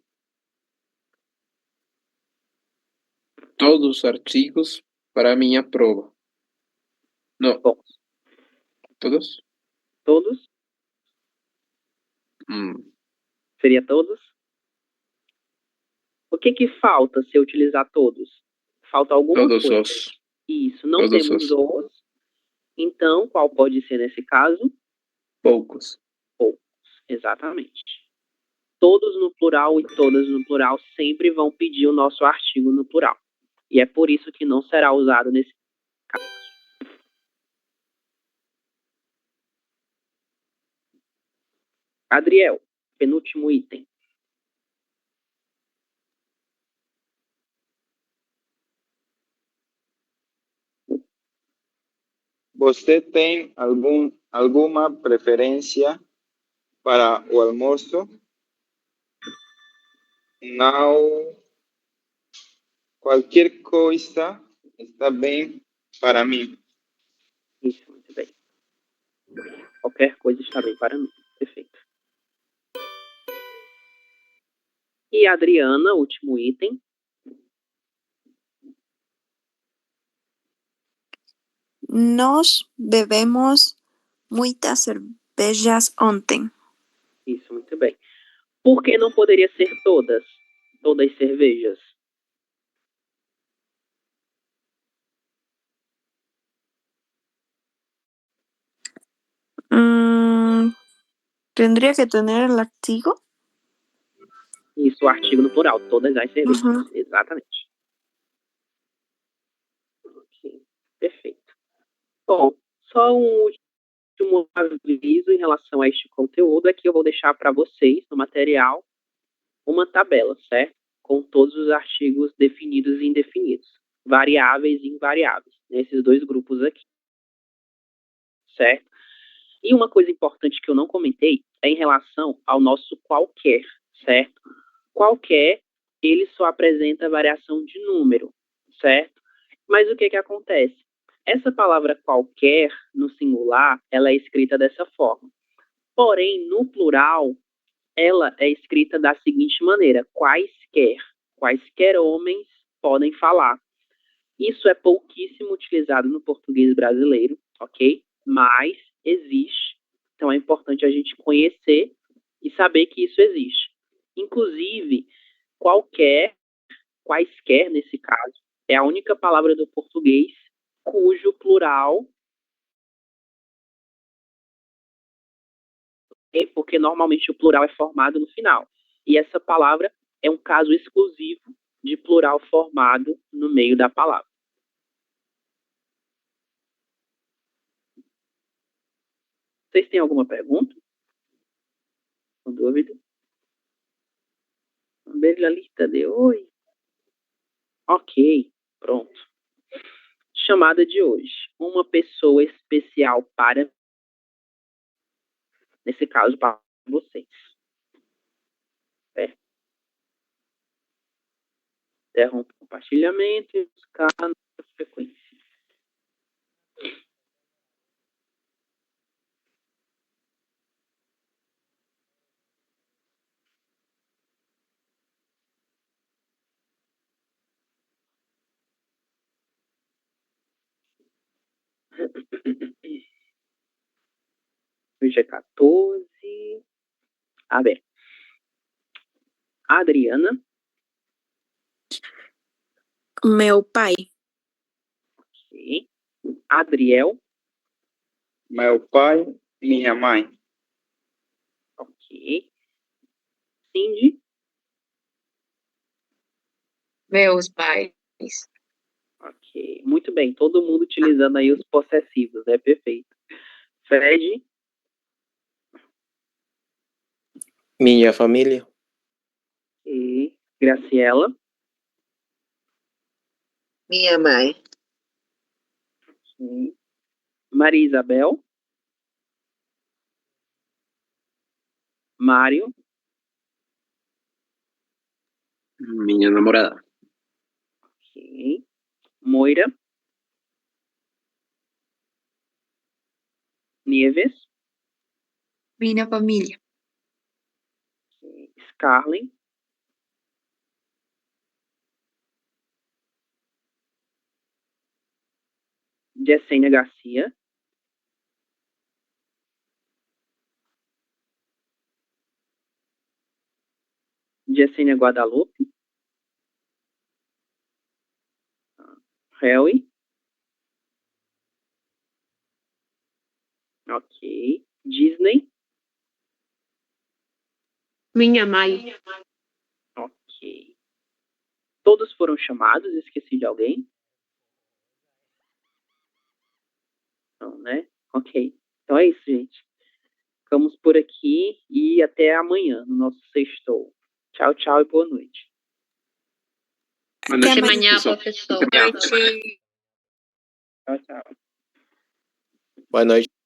todos os artigos para minha prova. Não, Bom, todos? todos? Seria todos? O que falta se eu utilizar todos? Falta alguma Todos coisa. os. Isso, não Todos temos os. os. Então, qual pode ser nesse caso? Poucos. Poucos, exatamente. Todos no plural e todas no plural sempre vão pedir o nosso artigo no plural. E é por isso que não será usado nesse caso. Adriel, penúltimo item. Você tem alguma preferência para o almoço? Não. Qualquer coisa está bem para mim. Isso, muito bem. Qualquer coisa está bem para mim. Perfeito. E Adriana, último item. Nós bebemos muitas cervejas ontem. Isso, muito bem. Por que não poderia ser todas? Todas cervejas? Tendría que tener el artigo. Isso, o artigo no plural. Todas as cervejas. Uhum. Exatamente. Ok, perfeito. Bom, só um último aviso em relação a este conteúdo é que eu vou deixar para vocês no material uma tabela, certo? Com todos os artigos definidos e indefinidos, variáveis e invariáveis, nesses dois grupos aqui, certo? E uma coisa importante que eu não comentei é em relação ao nosso qualquer, certo? Qualquer, ele só apresenta variação de número, certo? Mas o que acontece? Essa palavra qualquer, no singular, ela é escrita dessa forma. Porém, no plural, ela é escrita da seguinte maneira: quaisquer. Quaisquer homens podem falar. Isso é pouquíssimo utilizado no português brasileiro, ok? Mas existe. Então é importante a gente conhecer e saber que isso existe. Inclusive, quaisquer, nesse caso, é a única palavra do português cujo plural, porque normalmente o plural é formado no final. E essa palavra é um caso exclusivo de plural formado no meio da palavra. Vocês têm alguma pergunta? Com dúvida? Beijo a lista de hoje. Ok, pronto. Chamada de hoje. Uma pessoa especial para, nesse caso, para vocês. Certo? Interrompe o compartilhamento e buscar na frequência. Hoje é 14. A ver. Adriana. Meu pai. Ok. Adriel. Meu pai, minha mãe. Ok. Cindy. Meus pais. Ok. Muito bem. Todo mundo utilizando aí os possessivos. É perfeito. Fred. Minha família. E Graciela. Minha mãe. Ok. Maria Isabel. Mário. Minha namorada. Ok. Moira. Nieves. Minha família. Scarlett. Jessênia Garcia. Jessênia Guadalupe. Harry. Ok. Disney. Minha mãe. Ok. Todos foram chamados? Esqueci de alguém? Não, né? Ok. Então é isso, gente. Ficamos por aqui e até amanhã no nosso sextou. Tchau, tchau e boa noite. Boa Até noite, amanhã, professor. professor. Até amanhã. Tchau, tchau. Boa noite.